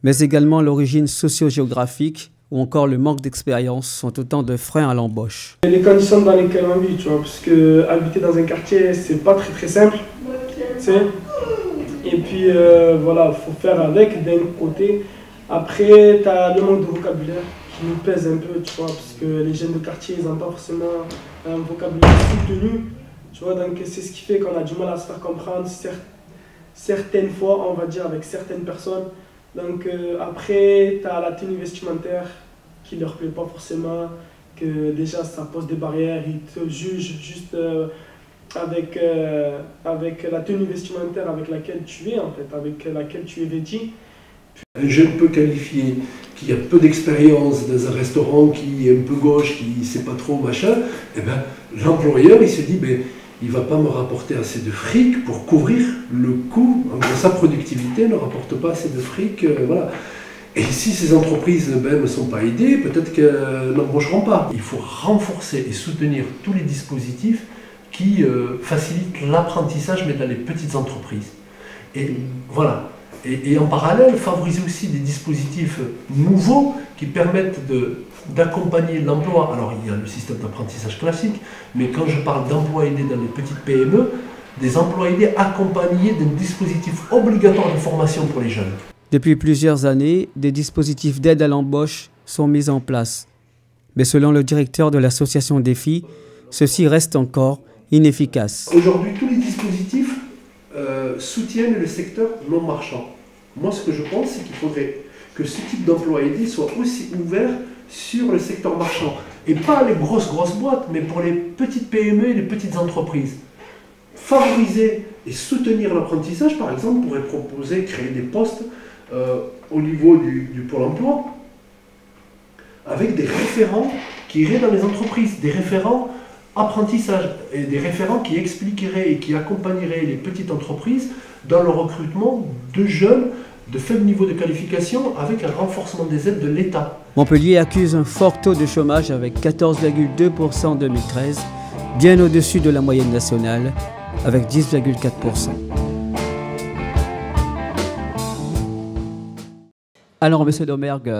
mais également l'origine socio-géographique ou encore le manque d'expérience sont autant de freins à l'embauche. Les conditions dans lesquelles on vit, tu vois, parce que habiter dans un quartier, c'est pas très simple. Tu sais. Et puis voilà, il faut faire avec d'un côté. Après, tu as le manque de vocabulaire qui nous pèse un peu, tu vois, parce que les jeunes de quartier, ils n'ont pas forcément un vocabulaire soutenu. Tu vois, donc c'est ce qui fait qu'on a du mal à se faire comprendre certaines fois, on va dire, avec certaines personnes. Donc après, tu as la tenue vestimentaire qui ne leur plaît pas forcément, que déjà ça pose des barrières, ils te jugent juste avec la tenue vestimentaire avec laquelle tu es, en fait, avec laquelle tu es vêtu. Un jeune peut qualifier qui a peu d'expérience dans un restaurant, qui est un peu gauche, qui ne sait pas trop, machin, eh ben, l'employeur il se dit ben, il ne va pas me rapporter assez de fric pour couvrir le coût, sa productivité ne rapporte pas assez de fric, voilà. Et si ces entreprises ne sont pas aidées, peut-être qu'elles n'embaucheront pas. Il faut renforcer et soutenir tous les dispositifs qui facilitent l'apprentissage, mais dans les petites entreprises. Et voilà. Et en parallèle, favoriser aussi des dispositifs nouveaux qui permettent d'accompagner l'emploi. Alors il y a le système d'apprentissage classique, mais quand je parle d'emploi aidé dans les petites PME, des emplois aidés accompagnés d'un dispositif obligatoire de formation pour les jeunes. Depuis plusieurs années, des dispositifs d'aide à l'embauche sont mis en place. Mais selon le directeur de l'association Défi, ceux-ci restent encore inefficaces. Aujourd'hui, tous les dispositifs soutiennent le secteur non marchand. Moi, ce que je pense, c'est qu'il faudrait que ce type d'emploi aidé soit aussi ouvert sur le secteur marchand. Et pas les grosses boîtes, mais pour les petites PME et les petites entreprises. Favoriser et soutenir l'apprentissage, par exemple, pourrait proposer, créer des postes au niveau du Pôle emploi, avec des référents qui iraient dans les entreprises, des référents apprentissage et des référents qui expliqueraient et qui accompagneraient les petites entreprises dans le recrutement de jeunes de faible niveau de qualification avec un renforcement des aides de l'État. Montpellier accuse un fort taux de chômage avec 14,2% en 2013, bien au-dessus de la moyenne nationale avec 10,4%. Alors, M. Domergue,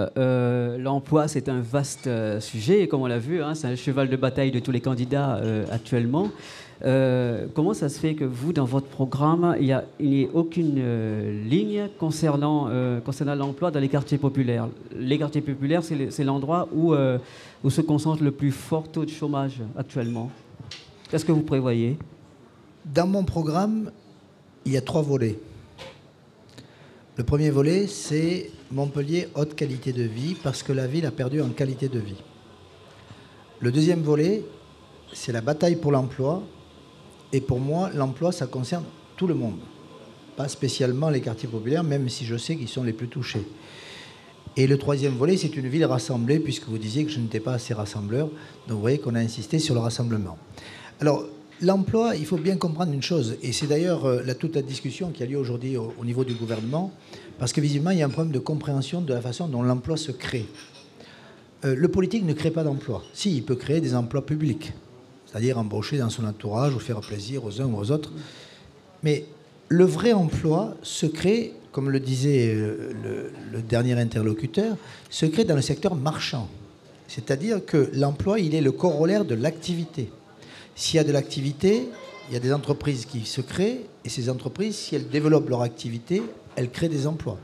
l'emploi, c'est un vaste sujet, et comme on l'a vu, hein, c'est un cheval de bataille de tous les candidats actuellement. Comment ça se fait que vous, dans votre programme, il n'y ait aucune ligne concernant l'emploi dans les quartiers populaires? Les quartiers populaires, c'est l'endroit où se concentre le plus fort taux de chômage actuellement. Qu'est-ce que vous prévoyez? Dans mon programme, il y a 3 volets. Le premier volet, c'est Montpellier, haute qualité de vie, parce que la ville a perdu en qualité de vie. Le deuxième volet, c'est la bataille pour l'emploi. Et pour moi, l'emploi, ça concerne tout le monde. Pas spécialement les quartiers populaires, même si je sais qu'ils sont les plus touchés. Et le troisième volet, c'est une ville rassemblée, puisque vous disiez que je n'étais pas assez rassembleur. Donc vous voyez qu'on a insisté sur le rassemblement. Alors, l'emploi, il faut bien comprendre une chose, et c'est d'ailleurs toute la discussion qui a lieu aujourd'hui au niveau du gouvernement, parce que visiblement, il y a un problème de compréhension de la façon dont l'emploi se crée. Le politique ne crée pas d'emploi. Si, il peut créer des emplois publics, c'est-à-dire embaucher dans son entourage ou faire plaisir aux uns ou aux autres. Mais le vrai emploi se crée, comme le disait le dernier interlocuteur, se crée dans le secteur marchand. C'est-à-dire que l'emploi, il est le corollaire de l'activité. S'il y a de l'activité, il y a des entreprises qui se créent, et ces entreprises, si elles développent leur activité, elles créent des emplois.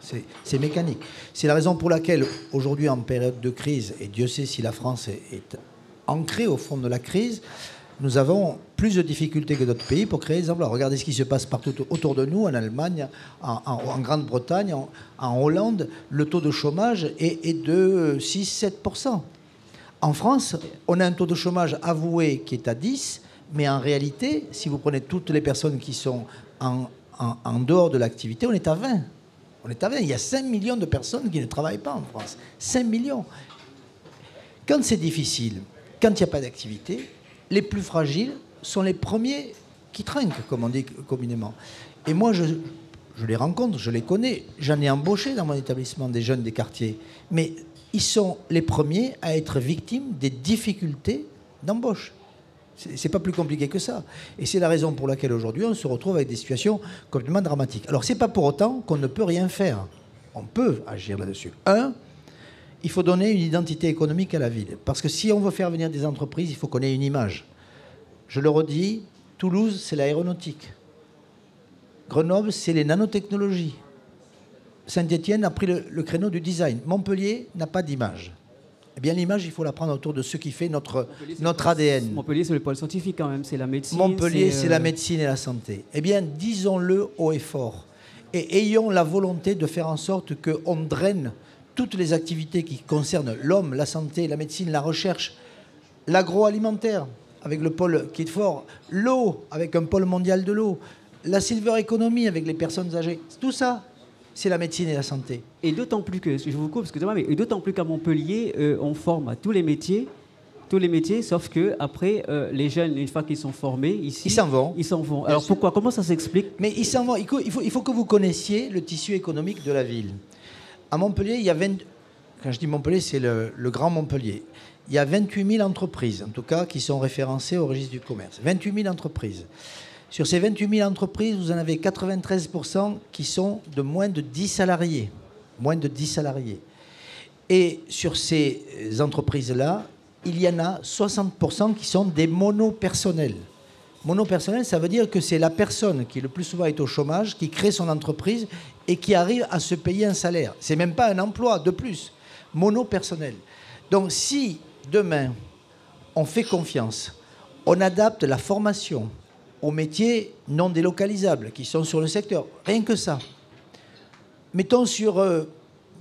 C'est mécanique. C'est la raison pour laquelle, aujourd'hui, en période de crise, et Dieu sait si la France est ancrée au fond de la crise, nous avons plus de difficultés que d'autres pays pour créer des emplois. Regardez ce qui se passe partout autour de nous, en Allemagne, en Grande-Bretagne, en Hollande, le taux de chômage est de 6-7%. En France, on a un taux de chômage avoué qui est à 10%, mais en réalité, si vous prenez toutes les personnes qui sont en dehors de l'activité, on est à 20%. On est à 20%. Il y a 5 millions de personnes qui ne travaillent pas en France. 5 millions. Quand c'est difficile, quand il n'y a pas d'activité, les plus fragiles sont les premiers qui trinquent, comme on dit communément. Et moi, je les rencontre, je les connais. J'en ai embauché dans mon établissement des jeunes des quartiers. Mais ils sont les premiers à être victimes des difficultés d'embauche. C'est pas plus compliqué que ça. Et c'est la raison pour laquelle aujourd'hui on se retrouve avec des situations complètement dramatiques. Alors c'est pas pour autant qu'on ne peut rien faire. On peut agir là-dessus. Il faut donner une identité économique à la ville. Parce que si on veut faire venir des entreprises, il faut qu'on ait une image. Je le redis, Toulouse, c'est l'aéronautique. Grenoble, c'est les nanotechnologies. Saint-Étienne a pris le créneau du design. Montpellier n'a pas d'image. Eh bien, l'image, il faut la prendre autour de ce qui fait notre ADN. Montpellier, c'est le pôle scientifique quand même, c'est la médecine. Montpellier, c'est la médecine et la santé. Eh bien, disons-le haut et fort. Et ayons la volonté de faire en sorte qu'on draine toutes les activités qui concernent l'homme, la santé, la médecine, la recherche, l'agroalimentaire, avec le pôle qui est fort, l'eau, avec un pôle mondial de l'eau, la silver economy, avec les personnes âgées. Tout ça, c'est la médecine et la santé. Et d'autant plus que, je vous coupe, excusez-moi, mais d'autant plus qu'à Montpellier, on forme à tous les métiers, sauf que après, les jeunes, une fois qu'ils sont formés, ici, ils s'en vont. Ils s'en vont. Alors pourquoi? Comment ça s'explique? Mais ils s'en vont. Il faut que vous connaissiez le tissu économique de la ville. À Montpellier, il y a quand je dis Montpellier, c'est le Grand Montpellier. Il y a 28 000 entreprises, en tout cas, qui sont référencées au registre du commerce. 28 000 entreprises. Sur ces 28 000 entreprises, vous en avez 93% qui sont de moins de 10 salariés. Moins de 10 salariés. Et sur ces entreprises-là, il y en a 60% qui sont des monopersonnels. Monopersonnel, ça veut dire que c'est la personne qui le plus souvent est au chômage, qui crée son entreprise et qui arrive à se payer un salaire. C'est même pas un emploi de plus. Monopersonnel. Donc si demain, on fait confiance, on adapte la formation aux métiers non délocalisables qui sont sur le secteur, rien que ça. Mettons sur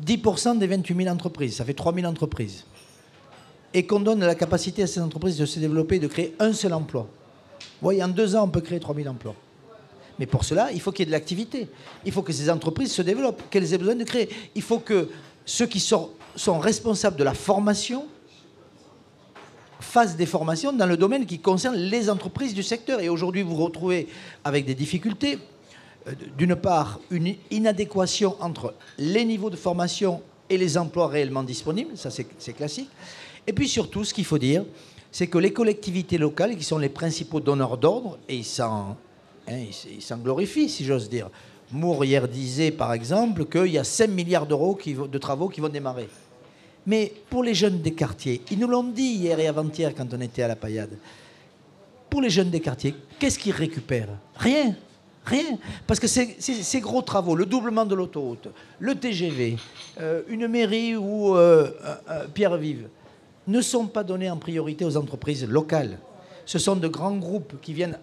10% des 28 000 entreprises, ça fait 3 000 entreprises. Et qu'on donne la capacité à ces entreprises de se développer, de créer un seul emploi. Vous voyez, en 2 ans, on peut créer 3 000 emplois. Mais pour cela, il faut qu'il y ait de l'activité. Il faut que ces entreprises se développent, qu'elles aient besoin de créer. Il faut que ceux qui sont responsables de la formation fassent des formations dans le domaine qui concerne les entreprises du secteur. Et aujourd'hui, vous vous retrouvez avec des difficultés. D'une part, une inadéquation entre les niveaux de formation et les emplois réellement disponibles. Ça, c'est classique. Et puis surtout, ce qu'il faut dire, c'est que les collectivités locales, qui sont les principaux donneurs d'ordre, et ils s'en glorifient, si j'ose dire. Moore, hier, disait, par exemple, qu'il y a 5 milliards d'euros de travaux qui vont démarrer. Mais pour les jeunes des quartiers, ils nous l'ont dit hier et avant-hier quand on était à la Paillade, pour les jeunes des quartiers, qu'est-ce qu'ils récupèrent? Rien. Rien. Parce que ces gros travaux, le doublement de l'autoroute, le TGV, une mairie ou Pierre-Vive, ne sont pas donnés en priorité aux entreprises locales. Ce sont de grands groupes qui viennent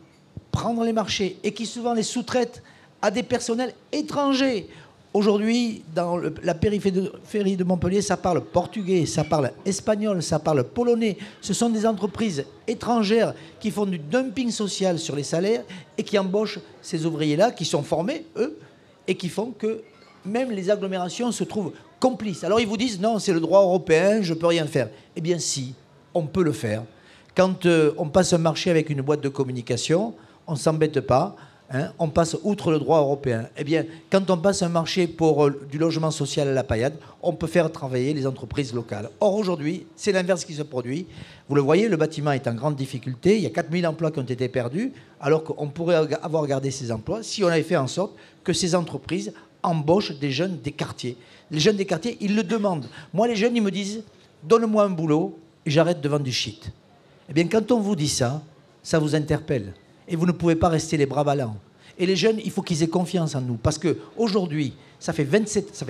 prendre les marchés et qui souvent les sous-traitent à des personnels étrangers. Aujourd'hui, dans la périphérie de Montpellier, ça parle portugais, ça parle espagnol, ça parle polonais. Ce sont des entreprises étrangères qui font du dumping social sur les salaires et qui embauchent ces ouvriers-là, qui sont formés, eux, et qui font que même les agglomérations se trouvent complices. Alors ils vous disent, non, c'est le droit européen, je ne peux rien faire. Eh bien si, on peut le faire. Quand on passe un marché avec une boîte de communication, on ne s'embête pas. On passe outre le droit européen. Eh bien, quand on passe un marché pour du logement social à la Paillade, on peut faire travailler les entreprises locales. Or, aujourd'hui, c'est l'inverse qui se produit. Vous le voyez, le bâtiment est en grande difficulté. Il y a 4000 emplois qui ont été perdus, alors qu'on pourrait avoir gardé ces emplois si on avait fait en sorte que ces entreprises embauchent des jeunes des quartiers. Les jeunes des quartiers, ils le demandent. Moi, les jeunes, ils me disent, donne-moi un boulot et j'arrête de vendre du shit. Eh bien, quand on vous dit ça, ça vous interpelle. Et vous ne pouvez pas rester les bras ballants. Et les jeunes, il faut qu'ils aient confiance en nous. Parce qu'aujourd'hui, ça fait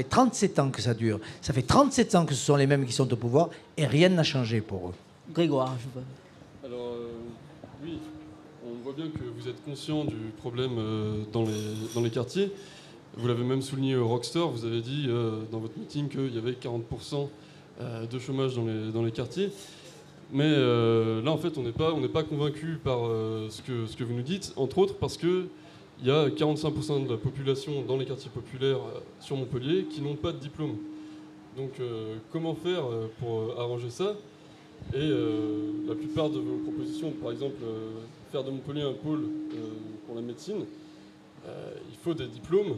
37 ans que ça dure. Ça fait 37 ans que ce sont les mêmes qui sont au pouvoir. Et rien n'a changé pour eux. Grégoire, je vois. Alors, oui, on voit bien que vous êtes conscient du problème dans les quartiers. Vous l'avez même souligné au Rockstore. Vous avez dit dans votre meeting qu'il y avait 40% de chômage dans les quartiers. Mais là, en fait, on n'est pas convaincu par ce que vous nous dites, entre autres parce qu'il y a 45% de la population dans les quartiers populaires sur Montpellier qui n'ont pas de diplôme. Donc, comment faire pour arranger ça? Et la plupart de vos propositions, par exemple, faire de Montpellier un pôle pour la médecine, il faut des diplômes.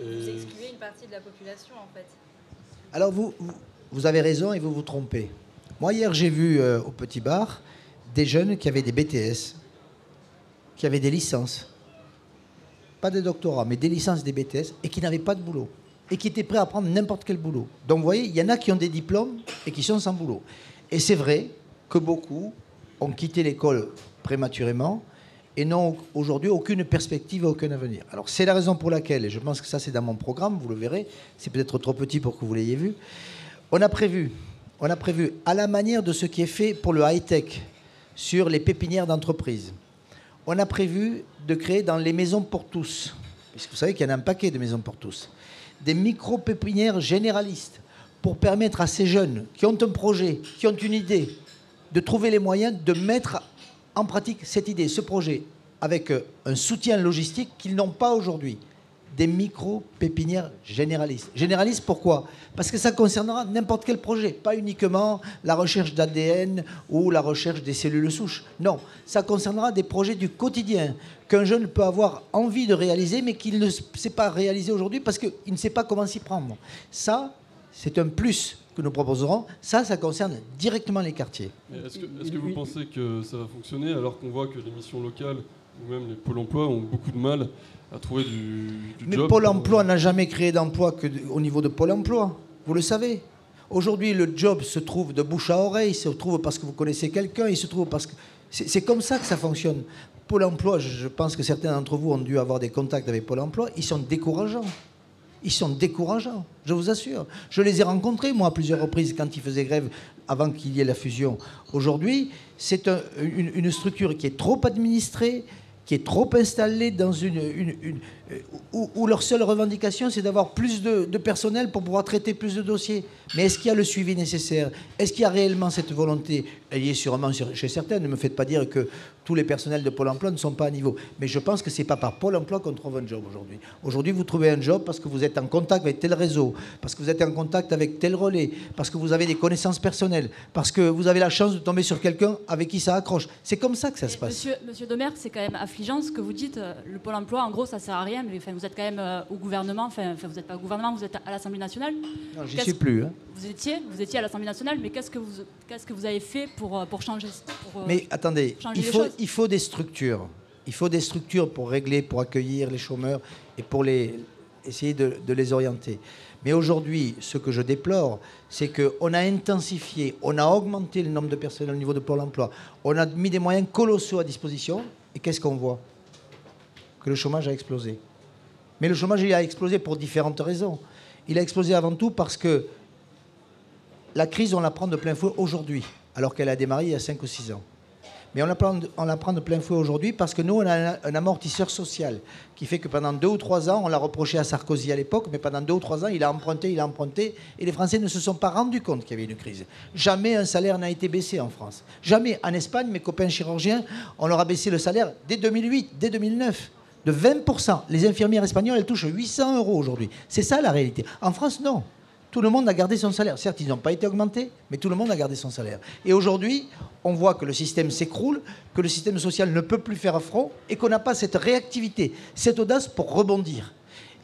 Vous excluez une partie de la population, en fait. Alors, vous avez raison et vous vous trompez. Moi, hier, j'ai vu au Petit Bar des jeunes qui avaient des BTS, qui avaient des licences. Pas des doctorats, mais des licences, des BTS, et qui n'avaient pas de boulot. Et qui étaient prêts à prendre n'importe quel boulot. Donc, vous voyez, il y en a qui ont des diplômes et qui sont sans boulot. Et c'est vrai que beaucoup ont quitté l'école prématurément et n'ont aujourd'hui aucune perspective, aucun avenir. Alors, c'est la raison pour laquelle, et je pense que ça, c'est dans mon programme, vous le verrez, c'est peut-être trop petit pour que vous l'ayez vu, on a prévu, à la manière de ce qui est fait pour le high-tech, sur les pépinières d'entreprise, on a prévu de créer dans les maisons pour tous, puisque vous savez qu'il y en a un paquet de maisons pour tous, des micro-pépinières généralistes pour permettre à ces jeunes qui ont un projet, qui ont une idée, de trouver les moyens de mettre en pratique cette idée, ce projet, avec un soutien logistique qu'ils n'ont pas aujourd'hui. Des micro-pépinières généralistes. Généralistes, pourquoi? Parce que ça concernera n'importe quel projet, pas uniquement la recherche d'ADN ou la recherche des cellules souches. Non, ça concernera des projets du quotidien qu'un jeune peut avoir envie de réaliser, mais qu'il ne sait pas réaliser aujourd'hui parce qu'il ne sait pas comment s'y prendre. Ça, c'est un plus que nous proposerons. Ça concerne directement les quartiers. Est-ce que vous pensez que ça va fonctionner alors qu'on voit que les missions locales ou même les pôles emploi ont beaucoup de mal à trouver du Mais job? Pôle emploi n'a jamais créé d'emploi qu'au niveau de Pôle emploi. Vous le savez. Aujourd'hui, le job se trouve de bouche à oreille, il se trouve parce que vous connaissez quelqu'un, il se trouve parce que... C'est comme ça que ça fonctionne. Pôle emploi, je pense que certains d'entre vous ont dû avoir des contacts avec Pôle emploi, ils sont décourageants. Ils sont décourageants, je vous assure. Je les ai rencontrés, moi, à plusieurs reprises, quand ils faisaient grève, avant qu'il y ait la fusion. Aujourd'hui, c'est une structure qui est trop administrée, qui est trop installée dans où leur seule revendication, c'est d'avoir plus de personnel pour pouvoir traiter plus de dossiers. Mais est-ce qu'il y a le suivi nécessaire? Est-ce qu'il y a réellement cette volonté? Elle y est sûrement chez certains. Ne me faites pas dire que tous les personnels de Pôle emploi ne sont pas à niveau. Mais je pense que ce n'est pas par Pôle emploi qu'on trouve un job aujourd'hui. Aujourd'hui, vous trouvez un job parce que vous êtes en contact avec tel réseau, parce que vous êtes en contact avec tel relais, parce que vous avez des connaissances personnelles, parce que vous avez la chance de tomber sur quelqu'un avec qui ça accroche. C'est comme ça que ça se passe. Monsieur Domergue, c'est quand même affligeant ce que vous dites. Le Pôle emploi, en gros, ça ne sert à rien. Mais vous êtes quand même au gouvernement. Enfin, vous n'êtes pas au gouvernement, vous êtes à l'Assemblée nationale. Non, j'y suis plus. Hein. Vous étiez à l'Assemblée nationale, mais qu'est-ce que vous avez fait pour changer Mais attendez, il faut des structures. Il faut des structures pour régler, pour accueillir les chômeurs et pour essayer de les orienter. Mais aujourd'hui, ce que je déplore, c'est qu'on a intensifié, on a augmenté le nombre de personnels au niveau de Pôle emploi, on a mis des moyens colossaux à disposition, et qu'est-ce qu'on voit? Que le chômage a explosé. Mais le chômage, il a explosé pour différentes raisons. Il a explosé avant tout parce que la crise, on la prend de plein fouet aujourd'hui, alors qu'elle a démarré il y a 5 ou 6 ans. Mais on la prend de plein fouet aujourd'hui parce que nous, on a un amortisseur social qui fait que pendant 2 ou 3 ans, on l'a reproché à Sarkozy à l'époque, mais pendant 2 ou 3 ans, il a emprunté, et les Français ne se sont pas rendus compte qu'il y avait une crise. Jamais un salaire n'a été baissé en France. Jamais. En Espagne, mes copains chirurgiens, on leur a baissé le salaire dès 2008, dès 2009. De 20%. Les infirmières espagnoles, elles touchent 800 € aujourd'hui. C'est ça la réalité. En France, non. Tout le monde a gardé son salaire. Certes, ils n'ont pas été augmentés, mais tout le monde a gardé son salaire. Et aujourd'hui, on voit que le système s'écroule, que le système social ne peut plus faire front et qu'on n'a pas cette réactivité, cette audace pour rebondir.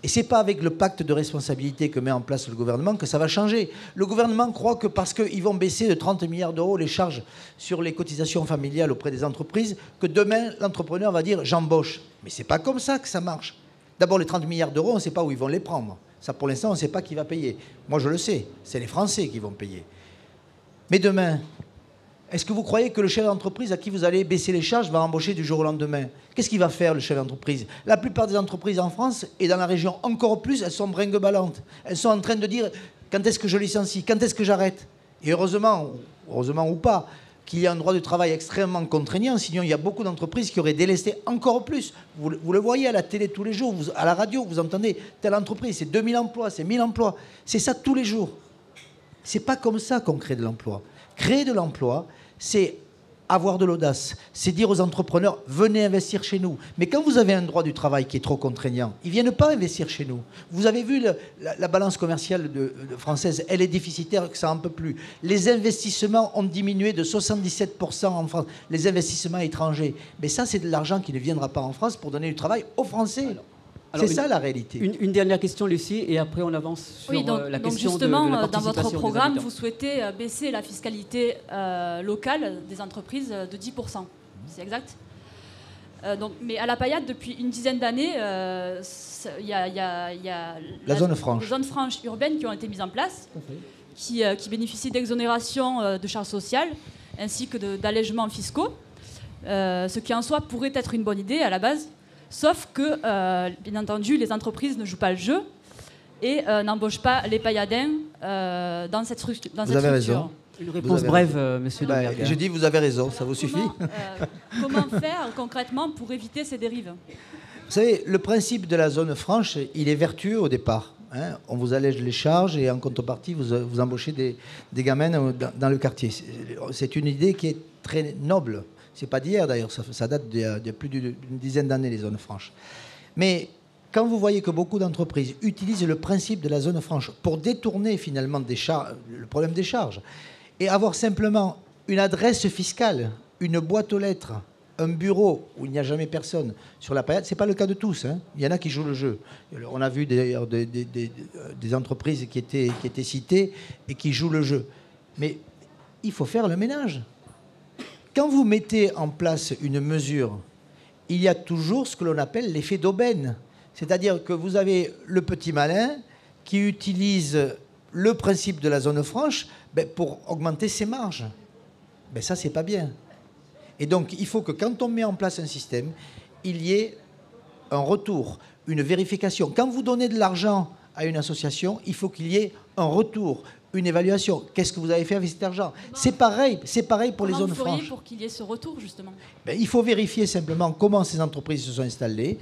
Et ce n'est pas avec le pacte de responsabilité que met en place le gouvernement que ça va changer. Le gouvernement croit que parce qu'ils vont baisser de 30 milliards d'euros les charges sur les cotisations familiales auprès des entreprises, que demain, l'entrepreneur va dire « j'embauche ». Mais ce n'est pas comme ça que ça marche. D'abord, les 30 milliards d'euros, on ne sait pas où ils vont les prendre. Ça, pour l'instant, on ne sait pas qui va payer. Moi, je le sais. C'est les Français qui vont payer. Mais demain, est-ce que vous croyez que le chef d'entreprise à qui vous allez baisser les charges va embaucher du jour au lendemain? Qu'est-ce qu'il va faire, le chef d'entreprise? La plupart des entreprises en France, et dans la région encore plus, elles sont brinque-ballantes. Elles sont en train de dire quand est-ce que je licencie? Quand est-ce que j'arrête? Et heureusement ou pas, qu'il y a un droit du travail extrêmement contraignant, sinon il y a beaucoup d'entreprises qui auraient délesté encore plus. Vous le voyez à la télé tous les jours, à la radio, vous entendez telle entreprise, c'est 2000 emplois, c'est 1000 emplois. C'est ça tous les jours. C'est pas comme ça qu'on crée de l'emploi. Créer de l'emploi, c'est avoir de l'audace, c'est dire aux entrepreneurs, venez investir chez nous. Mais quand vous avez un droit du travail qui est trop contraignant, ils ne viennent pas investir chez nous. Vous avez vu la balance commerciale française, elle est déficitaire, que ça n'en peut plus. Les investissements ont diminué de 77% en France, les investissements étrangers. Mais ça, c'est de l'argent qui ne viendra pas en France pour donner du travail aux Français. C'est ça la réalité. Une dernière question, Lucie, et après on avance sur la question justement, de la dans votre participation programme, des vous souhaitez baisser la fiscalité locale des entreprises de 10%. C'est exact mais à la Payade, depuis une dizaine d'années, il y a la zone franche. Les zones franches urbaines qui ont été mises en place, qui bénéficient d'exonération de charges sociales ainsi que d'allègements fiscaux, ce qui en soi pourrait être une bonne idée à la base, sauf que, bien entendu, les entreprises ne jouent pas le jeu et n'embauchent pas les Payadins dans cette structure. Vous avez raison. Une réponse brève, monsieur Demergue. Je dis, vous avez raison, ça vous suffit. Comment faire concrètement pour éviter ces dérives? Vous savez, le principe de la zone franche, il est vertueux au départ. Hein. On vous allège les charges et en contrepartie, vous embauchez des gamins dans le quartier. C'est une idée qui est très noble. C'est pas d'hier d'ailleurs, ça date de plus d'une dizaine d'années, les zones franches. Mais quand vous voyez que beaucoup d'entreprises utilisent le principe de la zone franche pour détourner finalement le problème des charges, et avoir simplement une adresse fiscale, une boîte aux lettres, un bureau où il n'y a jamais personne sur la Payade, ce n'est pas le cas de tous. Hein. Il y en a qui jouent le jeu. On a vu d'ailleurs des entreprises qui étaient citées et qui jouent le jeu. Mais il faut faire le ménage. Quand vous mettez en place une mesure, il y a toujours ce que l'on appelle l'effet d'aubaine. C'est-à-dire que vous avez le petit malin qui utilise le principe de la zone franche pour augmenter ses marges. Ça, c'est pas bien. Et donc, il faut que quand on met en place un système, il y ait un retour, une vérification. Quand vous donnez de l'argent à une association, il faut qu'il y ait un retour, une évaluation. Qu'est-ce que vous avez fait avec cet argent? C'est pareil pour les zones franches. Comment vous feriez pour qu'il y ait ce retour, justement? Il faut vérifier simplement comment ces entreprises se sont installées,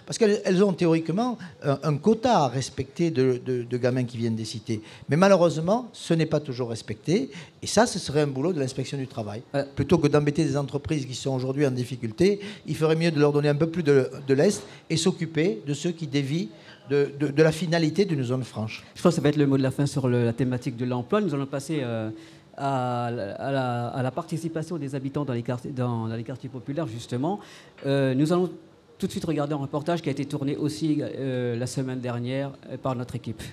parce qu'elles ont théoriquement un quota à respecter de gamins qui viennent des cités. Mais malheureusement, ce n'est pas toujours respecté. Et ça, ce serait un boulot de l'inspection du travail. Plutôt que d'embêter des entreprises qui sont aujourd'hui en difficulté, il ferait mieux de leur donner un peu plus de lest et s'occuper de ceux qui dévient de la finalité d'une zone franche. Je pense que ça va être le mot de la fin sur la thématique de l'emploi. Nous allons passer à la participation des habitants dans les quartiers populaires, justement. Nous allons tout de suite regarder un reportage qui a été tourné aussi la semaine dernière par notre équipe.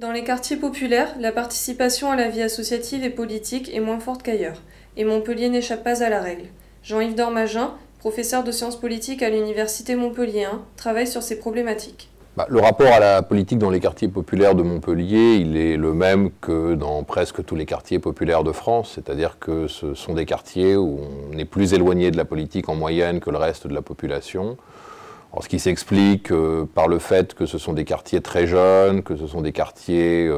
Dans les quartiers populaires, la participation à la vie associative et politique est moins forte qu'ailleurs, et Montpellier n'échappe pas à la règle. Jean-Yves Dormagin, professeur de sciences politiques à l'université Montpellier 1, travaille sur ces problématiques. Le rapport à la politique dans les quartiers populaires de Montpellier, il est le même que dans presque tous les quartiers populaires de France, c'est-à-dire que ce sont des quartiers où on est plus éloigné de la politique en moyenne que le reste de la population. Alors, ce qui s'explique par le fait que ce sont des quartiers très jeunes, que ce sont des quartiers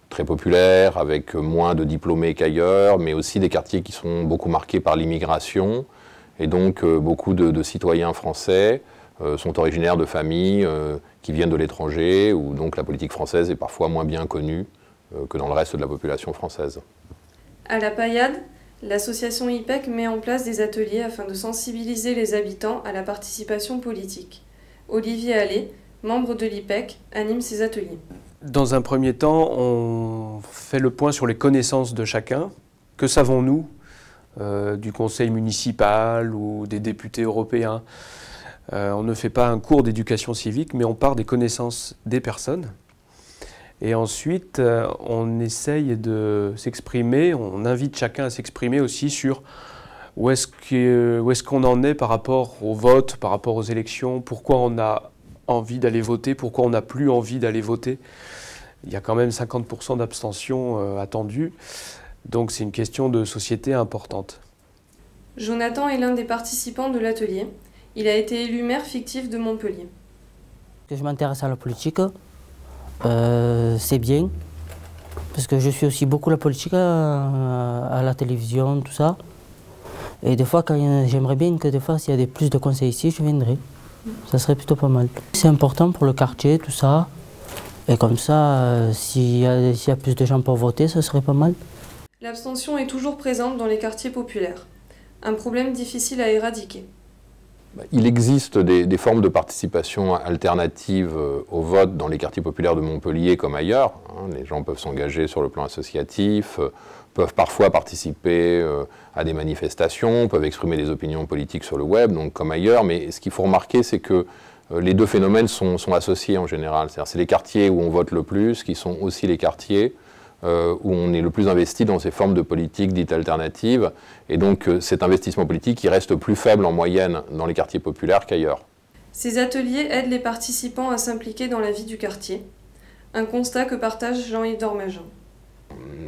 très populaires, avec moins de diplômés qu'ailleurs, mais aussi des quartiers qui sont beaucoup marqués par l'immigration, et donc beaucoup de citoyens français sont originaires de familles qui viennent de l'étranger, où donc la politique française est parfois moins bien connue que dans le reste de la population française. À la Payade, l'association IPEC met en place des ateliers afin de sensibiliser les habitants à la participation politique. Olivier Allais, membre de l'IPEC, anime ces ateliers. Dans un premier temps, on fait le point sur les connaissances de chacun. Que savons-nous du conseil municipal ou des députés européens? On ne fait pas un cours d'éducation civique, mais on part des connaissances des personnes. Et ensuite, on essaye de s'exprimer, on invite chacun à s'exprimer aussi sur où est-ce qu'on en est par rapport au vote, par rapport aux élections, pourquoi on a envie d'aller voter, pourquoi on n'a plus envie d'aller voter. Il y a quand même 50% d'abstention attendue, donc c'est une question de société importante. Jonathan est l'un des participants de l'atelier. Il a été élu maire fictif de Montpellier. Que je m'intéresse à la politique, c'est bien, parce que je suis aussi beaucoup la politique à la télévision, tout ça. Et des fois, j'aimerais bien que des fois, s'il y a plus de conseils ici, je viendrai. Ça serait plutôt pas mal. C'est important pour le quartier, tout ça. Et comme ça, s'il y a plus de gens pour voter, ça serait pas mal. L'abstention est toujours présente dans les quartiers populaires. Un problème difficile à éradiquer. Il existe des formes de participation alternative au vote dans les quartiers populaires de Montpellier comme ailleurs. Les gens peuvent s'engager sur le plan associatif, peuvent parfois participer à des manifestations, peuvent exprimer des opinions politiques sur le web, donc comme ailleurs. Mais ce qu'il faut remarquer, c'est que les deux phénomènes sont associés en général. C'est les quartiers où on vote le plus qui sont aussi les quartiers où on est le plus investi dans ces formes de politique dites alternatives. Et donc cet investissement politique qui reste plus faible en moyenne dans les quartiers populaires qu'ailleurs. Ces ateliers aident les participants à s'impliquer dans la vie du quartier. Un constat que partage Jean-Yves Dormagin.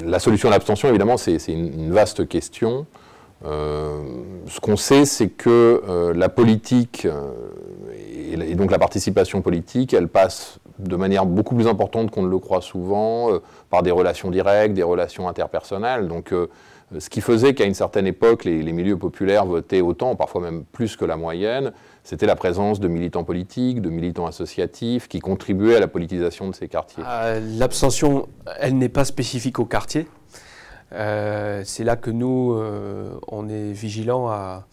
La solution à l'abstention, évidemment, c'est une vaste question. Ce qu'on sait, c'est que la politique et donc la participation politique, elle passe de manière beaucoup plus importante qu'on ne le croit souvent, par des relations directes, des relations interpersonnelles. Donc, ce qui faisait qu'à une certaine époque, les milieux populaires votaient autant, parfois même plus que la moyenne, c'était la présence de militants politiques, de militants associatifs qui contribuaient à la politisation de ces quartiers. L'abstention, elle n'est pas spécifique au quartier. C'est là que nous, on est vigilants à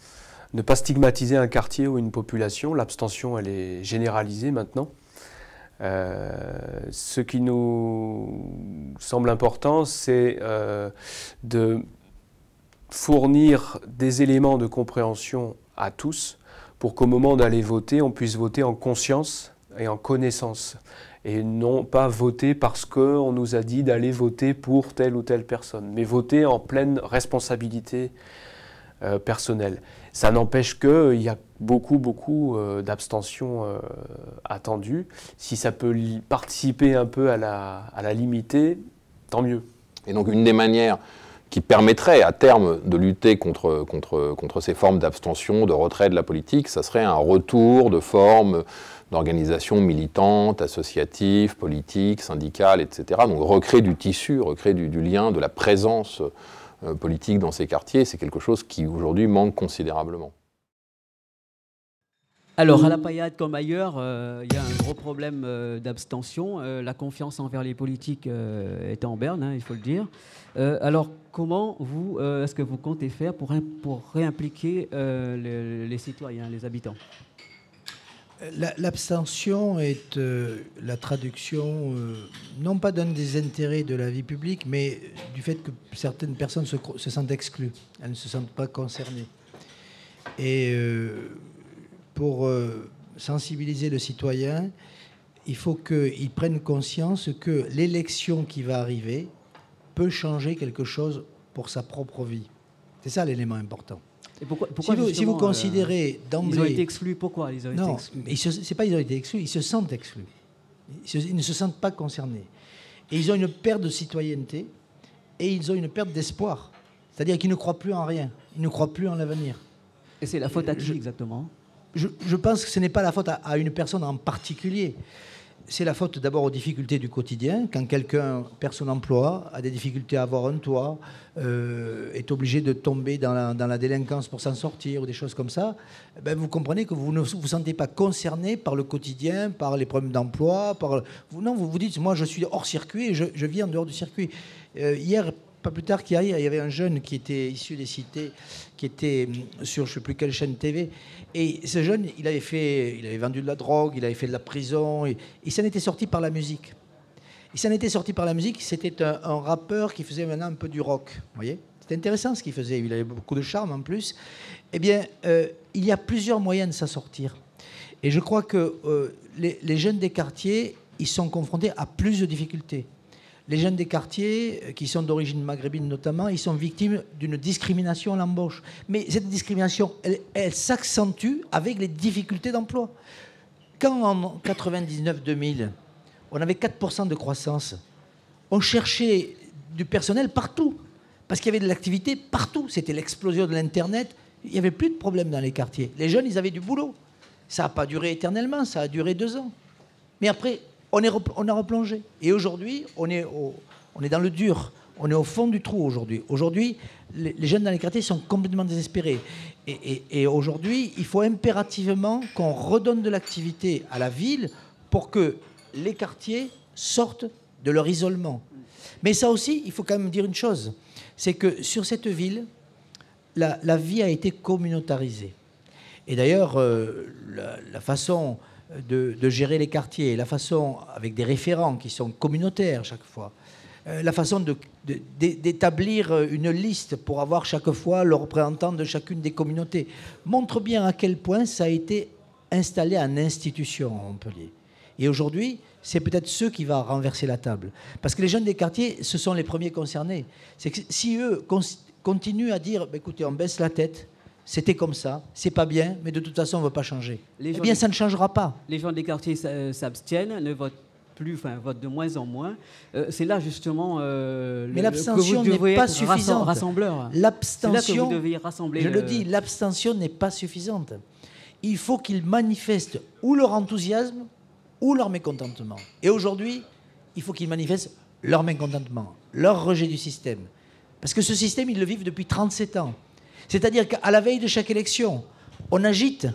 ne pas stigmatiser un quartier ou une population. L'abstention, elle est généralisée maintenant. Ce qui nous semble important, c'est de fournir des éléments de compréhension à tous pour qu'au moment d'aller voter, on puisse voter en conscience et en connaissance. Et non pas voter parce qu'on nous a dit d'aller voter pour telle ou telle personne, mais voter en pleine responsabilité personnelle. Ça n'empêche qu'il y a beaucoup d'abstention attendues. Si ça peut participer un peu à la limiter, tant mieux. Et donc une des manières qui permettrait à terme de lutter contre ces formes d'abstention, de retrait de la politique, ça serait un retour de formes d'organisations militantes, associatives, politiques, syndicales, etc. Donc recréer du tissu, recréer du lien, de la présence politique dans ces quartiers, c'est quelque chose qui aujourd'hui manque considérablement. Alors, à la Paillade comme ailleurs, il y a un gros problème d'abstention. La confiance envers les politiques est en berne, il faut le dire. Alors, comment est-ce que vous comptez faire pour réimpliquer les citoyens, les habitants ? L'abstention est la traduction, non pas d'un désintérêt de la vie publique, mais du fait que certaines personnes se sentent exclues. Elles ne se sentent pas concernées. Et pour sensibiliser le citoyen, il faut qu'il prenne conscience que l'élection qui va arriver peut changer quelque chose pour sa propre vie. C'est ça l'élément important. Et pourquoi si vous considérez d'emblée... Ils ont été exclus, pourquoi ils ont été exclus? C'est pas ils ont été exclus, ils se sentent exclus. Ils ne se sentent pas concernés. Et ils ont une perte de citoyenneté et ils ont une perte d'espoir. C'est-à-dire qu'ils ne croient plus en rien, ils ne croient plus en l'avenir. Et c'est la faute à qui exactement? Je pense que ce n'est pas la faute à une personne en particulier. C'est la faute d'abord aux difficultés du quotidien. Quand quelqu'un perd son emploi, a des difficultés à avoir un toit, est obligé de tomber dans la délinquance pour s'en sortir ou des choses comme ça, ben vous comprenez que vous ne vous sentez pas concerné par le quotidien, par les problèmes d'emploi. Non, vous vous dites, moi je suis hors circuit et je vis en dehors du circuit. Hier, pas plus tard qu'hier, il y avait un jeune qui était issu des cités, qui était sur je ne sais plus quelle chaîne TV. Et ce jeune, il avait vendu de la drogue, il avait fait de la prison, et il s'en était sorti par la musique. Il s'en était sorti par la musique, c'était un rappeur qui faisait maintenant un peu du rock. Vous voyez ? C'était intéressant ce qu'il faisait, il avait beaucoup de charme en plus. Eh bien, il y a plusieurs moyens de s'en sortir. Et je crois que les jeunes des quartiers, ils sont confrontés à plus de difficultés. Les jeunes des quartiers, qui sont d'origine maghrébine notamment, ils sont victimes d'une discrimination à l'embauche. Mais cette discrimination, elle s'accentue avec les difficultés d'emploi. Quand en 99-2000, on avait 4% de croissance, on cherchait du personnel partout, parce qu'il y avait de l'activité partout. C'était l'explosion de l'Internet. Il n'y avait plus de problème dans les quartiers. Les jeunes, ils avaient du boulot. Ça n'a pas duré éternellement, ça a duré 2 ans. Mais après... on a replongé. Et aujourd'hui, on est dans le dur. On est au fond du trou aujourd'hui. Aujourd'hui, les jeunes dans les quartiers sont complètement désespérés. Et aujourd'hui, il faut impérativement qu'on redonne de l'activité à la ville pour que les quartiers sortent de leur isolement. Mais ça aussi, il faut quand même dire une chose. C'est que sur cette ville, la vie a été communautarisée. Et d'ailleurs, la façon de gérer les quartiers, la façon avec des référents qui sont communautaires chaque fois, la façon d'établir une liste pour avoir chaque fois le représentant de chacune des communautés, montre bien à quel point ça a été installé en institution à Montpellier. Et aujourd'hui, c'est peut-être ceux qui vont renverser la table. Parce que les jeunes des quartiers, ce sont les premiers concernés. C'est que si eux continuent à dire, bah, écoutez, on baisse la tête, c'était comme ça, c'est pas bien, mais de toute façon, on ne veut pas changer. Eh bien, ça ne changera pas. Les gens des quartiers s'abstiennent, ne votent plus, enfin, votent de moins en moins. C'est là, justement, mais l'abstention n'est pas suffisante. Rassembleur. L'abstention, c'est là que vous devez rassembler. Je le dis, l'abstention n'est pas suffisante. Il faut qu'ils manifestent ou leur enthousiasme ou leur mécontentement. Et aujourd'hui, il faut qu'ils manifestent leur mécontentement, leur rejet du système. Parce que ce système, ils le vivent depuis 37 ans. C'est-à-dire qu'à la veille de chaque élection, on agite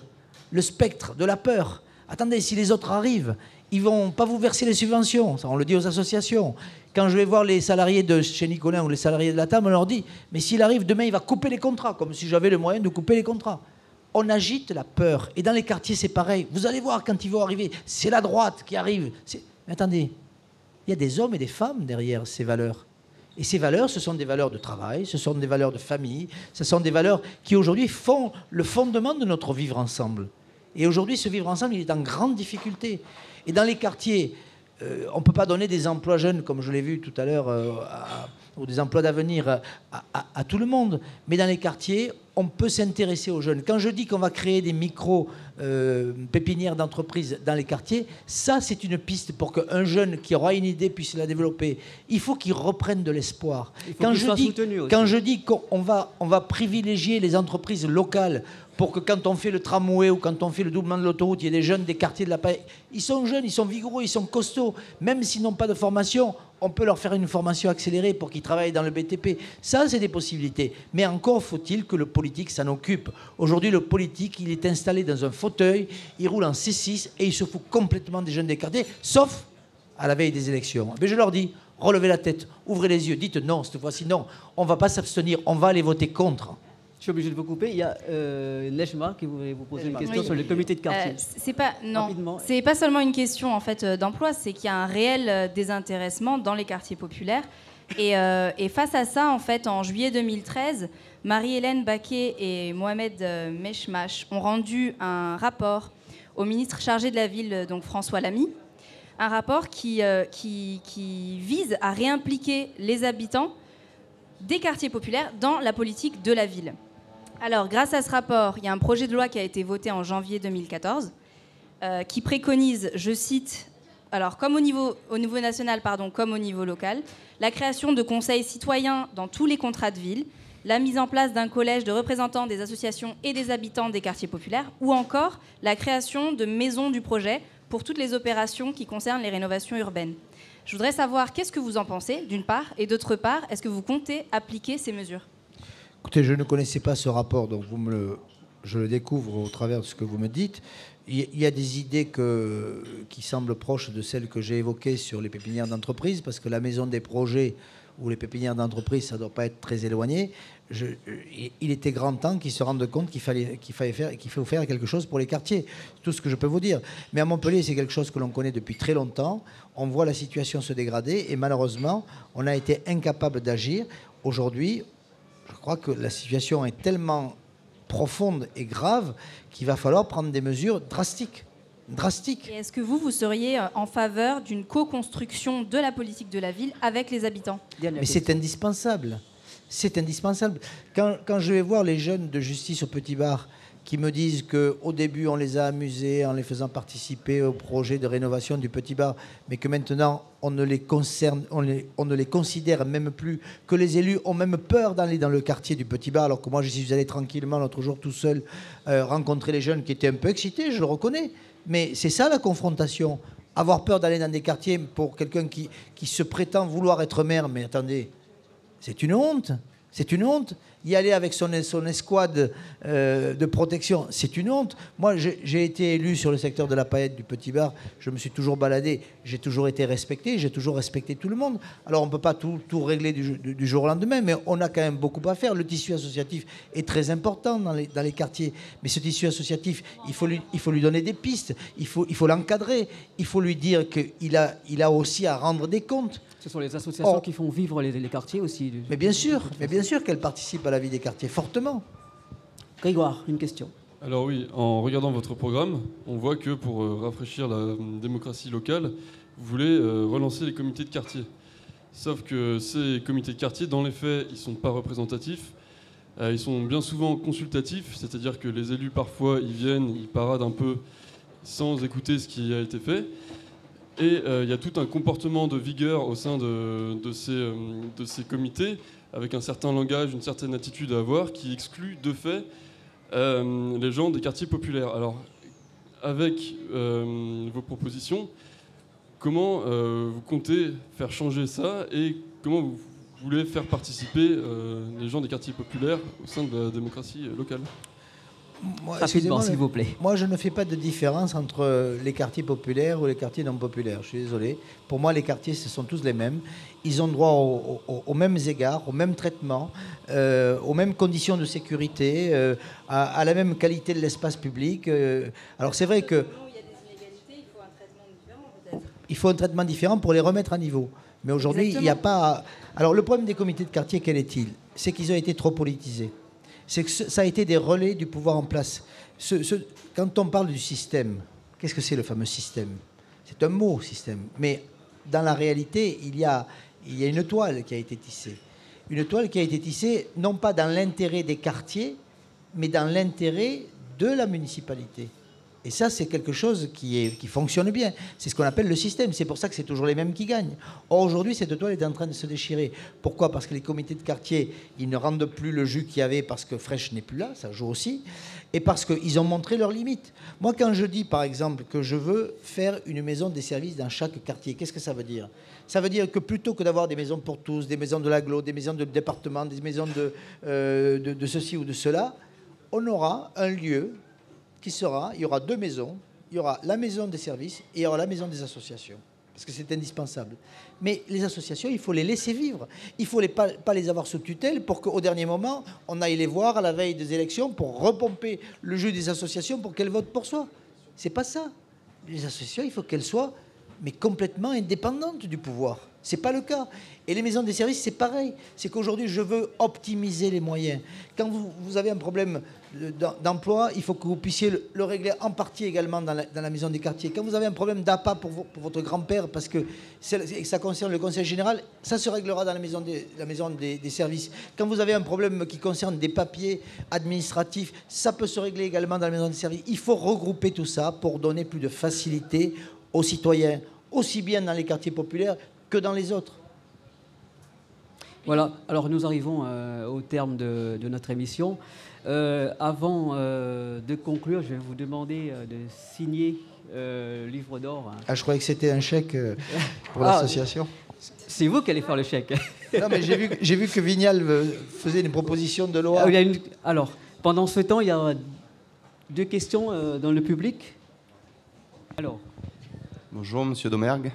le spectre de la peur. Attendez, si les autres arrivent, ils ne vont pas vous verser les subventions. Ça, on le dit aux associations. Quand je vais voir les salariés de chez Nicolin ou les salariés de la TAM, on leur dit, mais s'il arrive demain, il va couper les contrats, comme si j'avais le moyen de couper les contrats. On agite la peur. Et dans les quartiers, c'est pareil. Vous allez voir quand ils vont arriver, c'est la droite qui arrive. Mais attendez, il y a des hommes et des femmes derrière ces valeurs. Et ces valeurs, ce sont des valeurs de travail, ce sont des valeurs de famille, ce sont des valeurs qui aujourd'hui font le fondement de notre vivre ensemble. Et aujourd'hui, ce vivre ensemble, il est en grande difficulté. Et dans les quartiers, on ne peut pas donner des emplois jeunes, comme je l'ai vu tout à l'heure, ou des emplois d'avenir à tout le monde. Mais dans les quartiers, on peut s'intéresser aux jeunes. Quand je dis qu'on va créer des micro-pépinières d'entreprises dans les quartiers, ça, c'est une piste pour qu'un jeune qui aura une idée puisse la développer. Il faut qu'il reprenne de l'espoir. Quand je dis qu'on va privilégier les entreprises locales pour que quand on fait le tramway ou quand on fait le doublement de l'autoroute, il y ait des jeunes des quartiers de la Paix. Ils sont jeunes, ils sont vigoureux, ils sont costauds. Même s'ils n'ont pas de formation, on peut leur faire une formation accélérée pour qu'ils travaillent dans le BTP. Ça, c'est des possibilités. Mais encore faut-il que le politique s'en occupe. Aujourd'hui, le politique, il est installé dans un fauteuil, il roule en C6 et il se fout complètement des jeunes des quartiers, sauf à la veille des élections. Mais je leur dis, relevez la tête, ouvrez les yeux, dites non, cette fois-ci non. On ne va pas s'abstenir, on va aller voter contre. Je suis obligé de vous couper. Il y a Lejma qui voudrait vous poser une question sur le comité de quartier. C'est pas seulement une question en fait d'emploi, c'est qu'il y a un réel désintéressement dans les quartiers populaires. Et face à ça, en fait, en juillet 2013, Marie-Hélène Baquet et Mohamed Meshmash ont rendu un rapport au ministre chargé de la ville, donc François Lamy, un rapport qui vise à réimpliquer les habitants des quartiers populaires dans la politique de la ville. Alors, grâce à ce rapport, il y a un projet de loi qui a été voté en janvier 2014 qui préconise, je cite, alors comme au niveau national, comme au niveau local, la création de conseils citoyens dans tous les contrats de ville, la mise en place d'un collège de représentants des associations et des habitants des quartiers populaires, ou encore la création de maisons du projet pour toutes les opérations qui concernent les rénovations urbaines. Je voudrais savoir qu'est-ce que vous en pensez, d'une part, et d'autre part, est-ce que vous comptez appliquer ces mesures ? Écoutez, je ne connaissais pas ce rapport, donc je le découvre au travers de ce que vous me dites. Il y a des idées qui semblent proches de celles que j'ai évoquées sur les pépinières d'entreprise, parce que la maison des projets ou les pépinières d'entreprise, ça ne doit pas être très éloigné. Il était grand temps qu'ils se rendent compte qu'il faut faire quelque chose pour les quartiers. C'est tout ce que je peux vous dire. Mais à Montpellier, c'est quelque chose que l'on connaît depuis très longtemps. On voit la situation se dégrader et malheureusement, on a été incapable d'agir. Aujourd'hui, je crois que la situation est tellement profonde et grave qu'il va falloir prendre des mesures drastiques. Et est-ce que vous seriez en faveur d'une co-construction de la politique de la ville avec les habitants ? Mais c'est indispensable. C'est indispensable. Quand je vais voir les jeunes de Justice au Petit Bar qui me disent qu'au début, on les a amusés en les faisant participer au projet de rénovation du Petit Bar, mais que maintenant, on ne les considère même plus, que les élus ont même peur d'aller dans le quartier du Petit Bar, alors que moi, je suis allé tranquillement l'autre jour tout seul rencontrer les jeunes qui étaient un peu excités, je le reconnais. Mais c'est ça la confrontation. Avoir peur d'aller dans des quartiers pour quelqu'un qui se prétend vouloir être maire, mais attendez, c'est une honte. C'est une honte. Y aller avec son escouade de protection, c'est une honte. Moi, j'ai été élu sur le secteur de la paillette du Petit Bar. Je me suis toujours baladé. J'ai toujours été respecté. J'ai toujours respecté tout le monde. Alors, on ne peut pas tout régler du jour au lendemain, mais on a quand même beaucoup à faire. Le tissu associatif est très important dans les quartiers. Mais ce tissu associatif, il faut lui donner des pistes. Il faut l'encadrer. Il faut lui dire qu'il a aussi à rendre des comptes. Ce sont les associations qui font vivre les quartiers aussi. Mais bien sûr qu'elles participent à la vie des quartiers, fortement. Grégoire, une question. Alors oui, en regardant votre programme, on voit que pour rafraîchir la démocratie locale, vous voulez relancer les comités de quartier. Sauf que ces comités de quartier, dans les faits, ils ne sont pas représentatifs. Ils sont bien souvent consultatifs, c'est-à-dire que les élus, parfois, ils viennent, ils paradent un peu sans écouter ce qui a été fait. Et il y a tout un comportement de vigueur au sein de ces comités, avec un certain langage, une certaine attitude à avoir, qui exclut de fait les gens des quartiers populaires. Alors, avec vos propositions, comment vous comptez faire changer ça et comment vous voulez faire participer les gens des quartiers populaires au sein de la démocratie locale ? Rapidement, s'il vous plaît. Moi, je ne fais pas de différence entre les quartiers populaires ou les quartiers non populaires. Je suis désolé. Pour moi, les quartiers, ce sont tous les mêmes. Ils ont droit aux mêmes égards, au même traitement, aux mêmes conditions de sécurité, à la même qualité de l'espace public. Alors, c'est vrai que il faut un traitement différent pour les remettre à niveau. Mais aujourd'hui, il n'y a pas... Alors, le problème des comités de quartier, quel est-il ? C'est qu'ils ont été trop politisés. C'est que ça a été des relais du pouvoir en place. Quand on parle du système, qu'est-ce que c'est le fameux système ? C'est un mot, système. Mais dans la réalité, il y a une toile qui a été tissée. Une toile qui a été tissée, non pas dans l'intérêt des quartiers, mais dans l'intérêt de la municipalité. Et ça, c'est quelque chose qui fonctionne bien. C'est ce qu'on appelle le système. C'est pour ça que c'est toujours les mêmes qui gagnent. Or, aujourd'hui, cette toile est en train de se déchirer. Pourquoi ? Parce que les comités de quartier, ils ne rendent plus le jus qu'il y avait parce que Fresh n'est plus là, ça joue aussi. Et parce qu'ils ont montré leurs limites. Moi, quand je dis, par exemple, que je veux faire une maison des services dans chaque quartier, qu'est-ce que ça veut dire ? Ça veut dire que plutôt que d'avoir des maisons pour tous, des maisons de l'agglo, des maisons de département, des maisons de ceci ou de cela, on aura un lieu qui sera, il y aura deux maisons, il y aura la maison des services et il y aura la maison des associations, parce que c'est indispensable. Mais les associations, il faut les laisser vivre. Il ne faut pas les avoir sous tutelle pour qu'au dernier moment, on aille les voir à la veille des élections pour repomper le jeu des associations pour qu'elles votent pour soi. C'est pas ça. Les associations, il faut qu'elles soient mais complètement indépendantes du pouvoir. Ce n'est pas le cas. Et les maisons des services, c'est pareil. C'est qu'aujourd'hui, je veux optimiser les moyens. Quand vous avez un problème d'emploi, il faut que vous puissiez le régler en partie également dans la maison des quartiers. Quand vous avez un problème d'appât pour votre grand-père, parce que ça concerne le conseil général, ça se réglera dans la maison des services. Quand vous avez un problème qui concerne des papiers administratifs, ça peut se régler également dans la maison des services. Il faut regrouper tout ça pour donner plus de facilité aux citoyens, aussi bien dans les quartiers populaires que dans les autres. Voilà, alors nous arrivons au terme de notre émission. Avant de conclure, je vais vous demander de signer le livre d'or. Ah, je croyais que c'était un chèque pour l'association. C'est vous qui allez faire le chèque. Non, mais j'ai vu que Vignal faisait une proposition de loi. Alors, pendant ce temps, il y a deux questions dans le public. Alors. Bonjour, monsieur Domergue.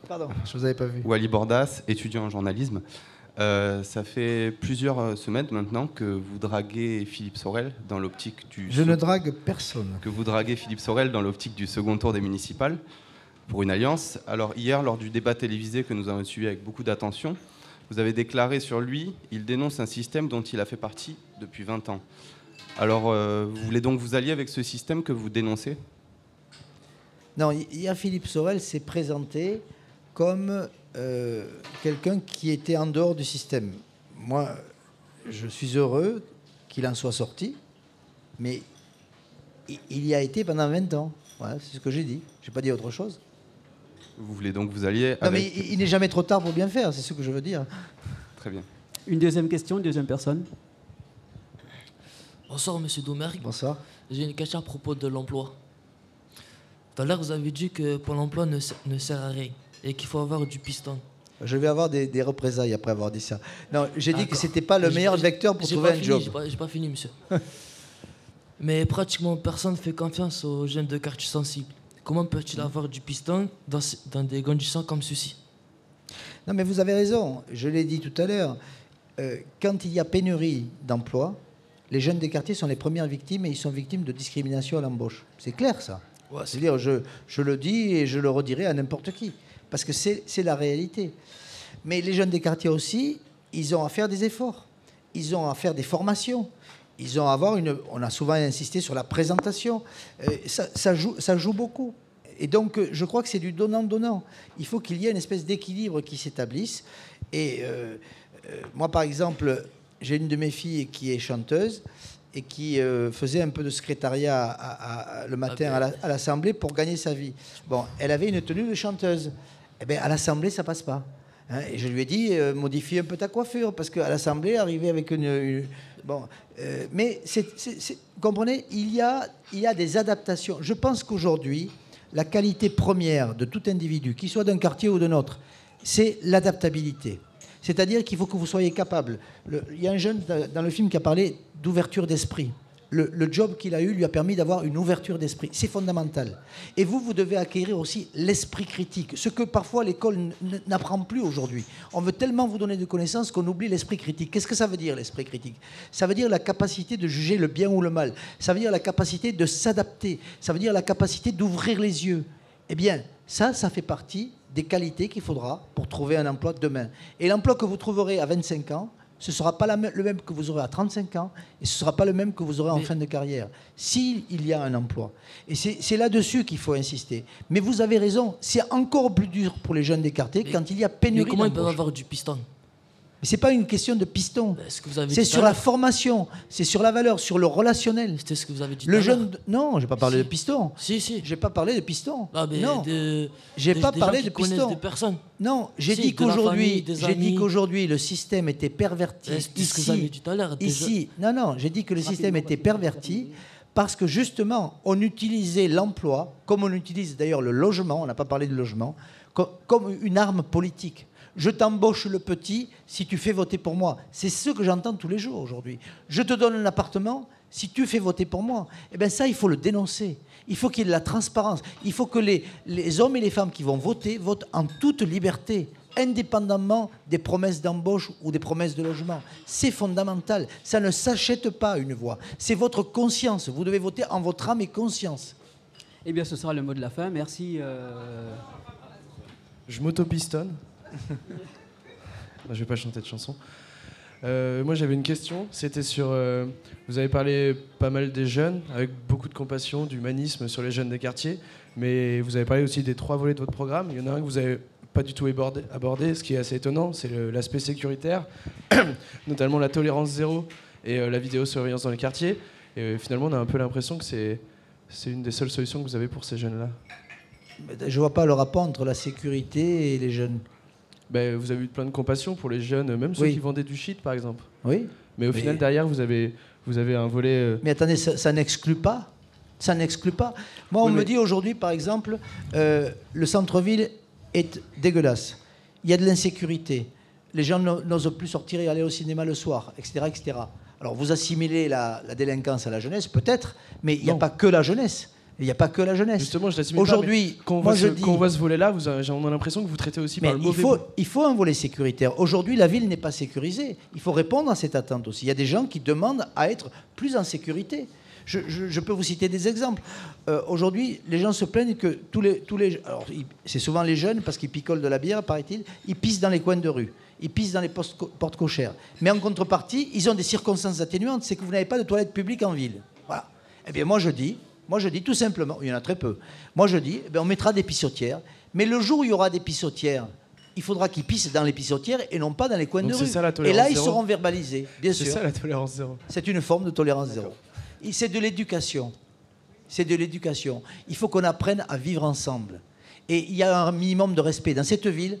Pardon, je ne vous avais pas vu. Wally Bordas, étudiant en journalisme. Ça fait plusieurs semaines maintenant que vous draguez Philippe Sorel dans l'optique du... Je ne drague personne. Que vous draguez Philippe Sorel dans l'optique du second tour des municipales pour une alliance. Alors hier, lors du débat télévisé que nous avons suivi avec beaucoup d'attention, vous avez déclaré sur lui, il dénonce un système dont il a fait partie depuis 20 ans. Alors, vous voulez donc vous allier avec ce système que vous dénoncez ? Non, hier, Philippe Sorel s'est présenté comme quelqu'un qui était en dehors du système. Moi, je suis heureux qu'il en soit sorti, mais il y a été pendant 20 ans. Voilà, c'est ce que j'ai dit. Je n'ai pas dit autre chose. Vous voulez donc vous allier avec... Non, mais il n'est jamais trop tard pour bien faire, c'est ce que je veux dire. Très bien. Une deuxième question, une deuxième personne. Bonsoir, monsieur Domergue. Bonsoir. J'ai une question à propos de l'emploi. Tout à l'heure, vous avez dit que Pôle emploi ne sert à rien et qu'il faut avoir du piston. Je vais avoir des représailles après avoir dit ça. Non, j'ai dit que c'était pas le meilleur vecteur pour trouver un job. J'ai pas fini, monsieur. Mais pratiquement personne ne fait confiance aux jeunes de quartier sensibles. Comment peut-il avoir du piston dans des conditions comme ceci? Non, mais vous avez raison. Je l'ai dit tout à l'heure. Quand il y a pénurie d'emploi, les jeunes des quartiers sont les premières victimes et ils sont victimes de discrimination à l'embauche. C'est clair, ça. Ouais, c'est-à-dire, je le dis et je le redirai à n'importe qui. Parce que c'est la réalité. Mais les jeunes des quartiers aussi, ils ont à faire des efforts. Ils ont à faire des formations. Ils ont à avoir on a souvent insisté sur la présentation. Ça joue beaucoup. Et donc, je crois que c'est du donnant-donnant. Il faut qu'il y ait une espèce d'équilibre qui s'établisse. Et moi, par exemple, j'ai une de mes filles qui est chanteuse et qui faisait un peu de secrétariat le matin à l'Assemblée pour gagner sa vie. Bon, elle avait une tenue de chanteuse. Eh bien, à l'Assemblée, ça passe pas. Hein, et je lui ai dit, modifie un peu ta coiffure, parce qu'à l'Assemblée, arriver avec bon, mais vous comprenez, il y a des adaptations. Je pense qu'aujourd'hui, la qualité première de tout individu, qu'il soit d'un quartier ou d'un autre, c'est l'adaptabilité. C'est-à-dire qu'il faut que vous soyez capable. Il y a un jeune dans le film qui a parlé d'ouverture d'esprit. Le job qu'il a eu lui a permis d'avoir une ouverture d'esprit. C'est fondamental. Et vous devez acquérir aussi l'esprit critique, ce que parfois l'école n'apprend plus aujourd'hui. On veut tellement vous donner de connaissances qu'on oublie l'esprit critique. Qu'est-ce que ça veut dire, l'esprit critique? Ça veut dire la capacité de juger le bien ou le mal. Ça veut dire la capacité de s'adapter. Ça veut dire la capacité d'ouvrir les yeux. Eh bien, ça fait partie des qualités qu'il faudra pour trouver un emploi demain. Et l'emploi que vous trouverez à 25 ans, ce ne sera pas le même que vous aurez à 35 ans et ce ne sera pas le même que vous aurez en fin de carrière, s'il y a un emploi. Et c'est là-dessus qu'il faut insister. Mais vous avez raison, c'est encore plus dur pour les jeunes des quartiers quand il y a pénurie d'embauche. Mais comment ils peuvent avoir du piston? Mais ce n'est pas une question de piston. C'est sur la formation, c'est sur la valeur, sur le relationnel. C'était ce que vous avez dit. Le jeune... Non, je n'ai pas parlé de piston. Si. Je n'ai pas parlé de piston. Ah, non, j'ai pas parlé de piston. Des personnes. Non, j'ai dit qu'aujourd'hui, le système était perverti. C'est ce que vous avez dit tout à l'heure. Ici, non, j'ai dit que le système était perverti parce que justement, on utilisait l'emploi, comme on utilise d'ailleurs le logement, on n'a pas parlé de logement, comme une arme politique. Je t'embauche le petit si tu fais voter pour moi. C'est ce que j'entends tous les jours aujourd'hui. Je te donne un appartement si tu fais voter pour moi. Eh bien ça, il faut le dénoncer. Il faut qu'il y ait de la transparence. Il faut que les hommes et les femmes qui vont voter votent en toute liberté, indépendamment des promesses d'embauche ou des promesses de logement. C'est fondamental. Ça ne s'achète pas une voix. C'est votre conscience. Vous devez voter en votre âme et conscience. Eh bien, ce sera le mot de la fin. Merci. Je m'auto-pistonne. Je vais pas chanter de chanson. Moi j'avais une question, c'était sur... vous avez parlé pas mal des jeunes, avec beaucoup de compassion, d'humanisme sur les jeunes des quartiers, mais vous avez parlé aussi des 3 volets de votre programme. Il y en a un que vous n'avez pas du tout abordé, ce qui est assez étonnant, c'est l'aspect sécuritaire, notamment la tolérance zéro et la vidéosurveillance dans les quartiers. Et finalement on a un peu l'impression que c'est une des seules solutions que vous avez pour ces jeunes-là. Je vois pas le rapport entre la sécurité et les jeunes. Ben, vous avez eu plein de compassion pour les jeunes, même ceux qui vendaient du shit, par exemple. Oui. Mais au final, derrière, vous avez un volet... Mais attendez, ça n'exclut pas. Ça n'exclut pas. Moi, on me dit aujourd'hui, par exemple, le centre-ville est dégueulasse. Il y a de l'insécurité. Les gens n'osent plus sortir et aller au cinéma le soir, etc. etc. Alors, vous assimilez la délinquance à la jeunesse, peut-être, mais il n'y a pas que la jeunesse. Il n'y a pas que la jeunesse. Justement, je l'assimile aujourd'hui, pas, quand on voit ce volet-là, on a l'impression que vous traitez aussi par le mauvais bout. Il faut un volet sécuritaire. Aujourd'hui, la ville n'est pas sécurisée. Il faut répondre à cette attente aussi. Il y a des gens qui demandent à être plus en sécurité. Je peux vous citer des exemples. Aujourd'hui, les gens se plaignent que tous les alors, c'est souvent les jeunes, parce qu'ils picolent de la bière, paraît-il, ils pissent dans les coins de rue. Ils pissent dans les portes cochères. Mais en contrepartie, ils ont des circonstances atténuantes. C'est que vous n'avez pas de toilettes publiques en ville. Voilà. Eh bien, moi, je dis tout simplement, il y en a très peu, moi je dis, on mettra des pissotières, mais le jour où il y aura des pissotières, il faudra qu'ils pissent dans les pissotiires et non pas dans les coins de rue. Et là, ils seront verbalisés, bien sûr. C'est ça la tolérance zéro. C'est une forme de tolérance zéro. C'est de l'éducation. C'est de l'éducation. Il faut qu'on apprenne à vivre ensemble. Et il y a un minimum de respect. Dans cette ville,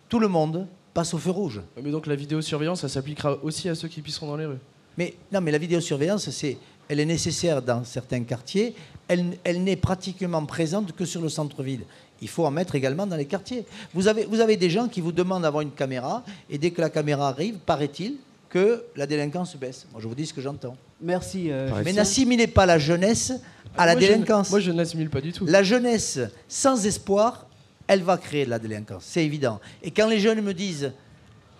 tout le monde passe au feu rouge. Mais donc la vidéosurveillance, ça s'appliquera aussi à ceux qui pisseront dans les rues. Mais non, mais la vidéosurveillance, c'est elle est nécessaire dans certains quartiers, elle n'est pratiquement présente que sur le centre-ville. Il faut en mettre également dans les quartiers. Vous avez des gens qui vous demandent d'avoir une caméra, et dès que la caméra arrive, paraît-il que la délinquance baisse. Moi, je vous dis ce que j'entends. Merci. Mais n'assimilez pas la jeunesse à la délinquance. Moi, je n'assimile pas du tout. La jeunesse sans espoir, elle va créer de la délinquance, c'est évident. Et quand les jeunes me disent,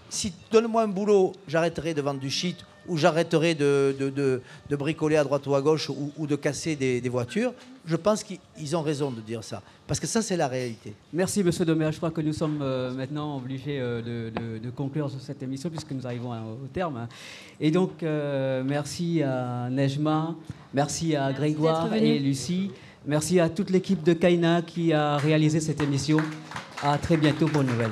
si donne-moi un boulot, j'arrêterai de vendre du shit, ou j'arrêterai de bricoler à droite ou à gauche, ou de casser des voitures, je pense qu'ils ont raison de dire ça. Parce que ça, c'est la réalité. Merci, Monsieur Domer. Je crois que nous sommes maintenant obligés de conclure sur cette émission, puisque nous arrivons au terme. Et donc, merci à Nejma, merci à Grégoire et Lucie. Merci à toute l'équipe de Kaina qui a réalisé cette émission. À très bientôt pour une nouvelle.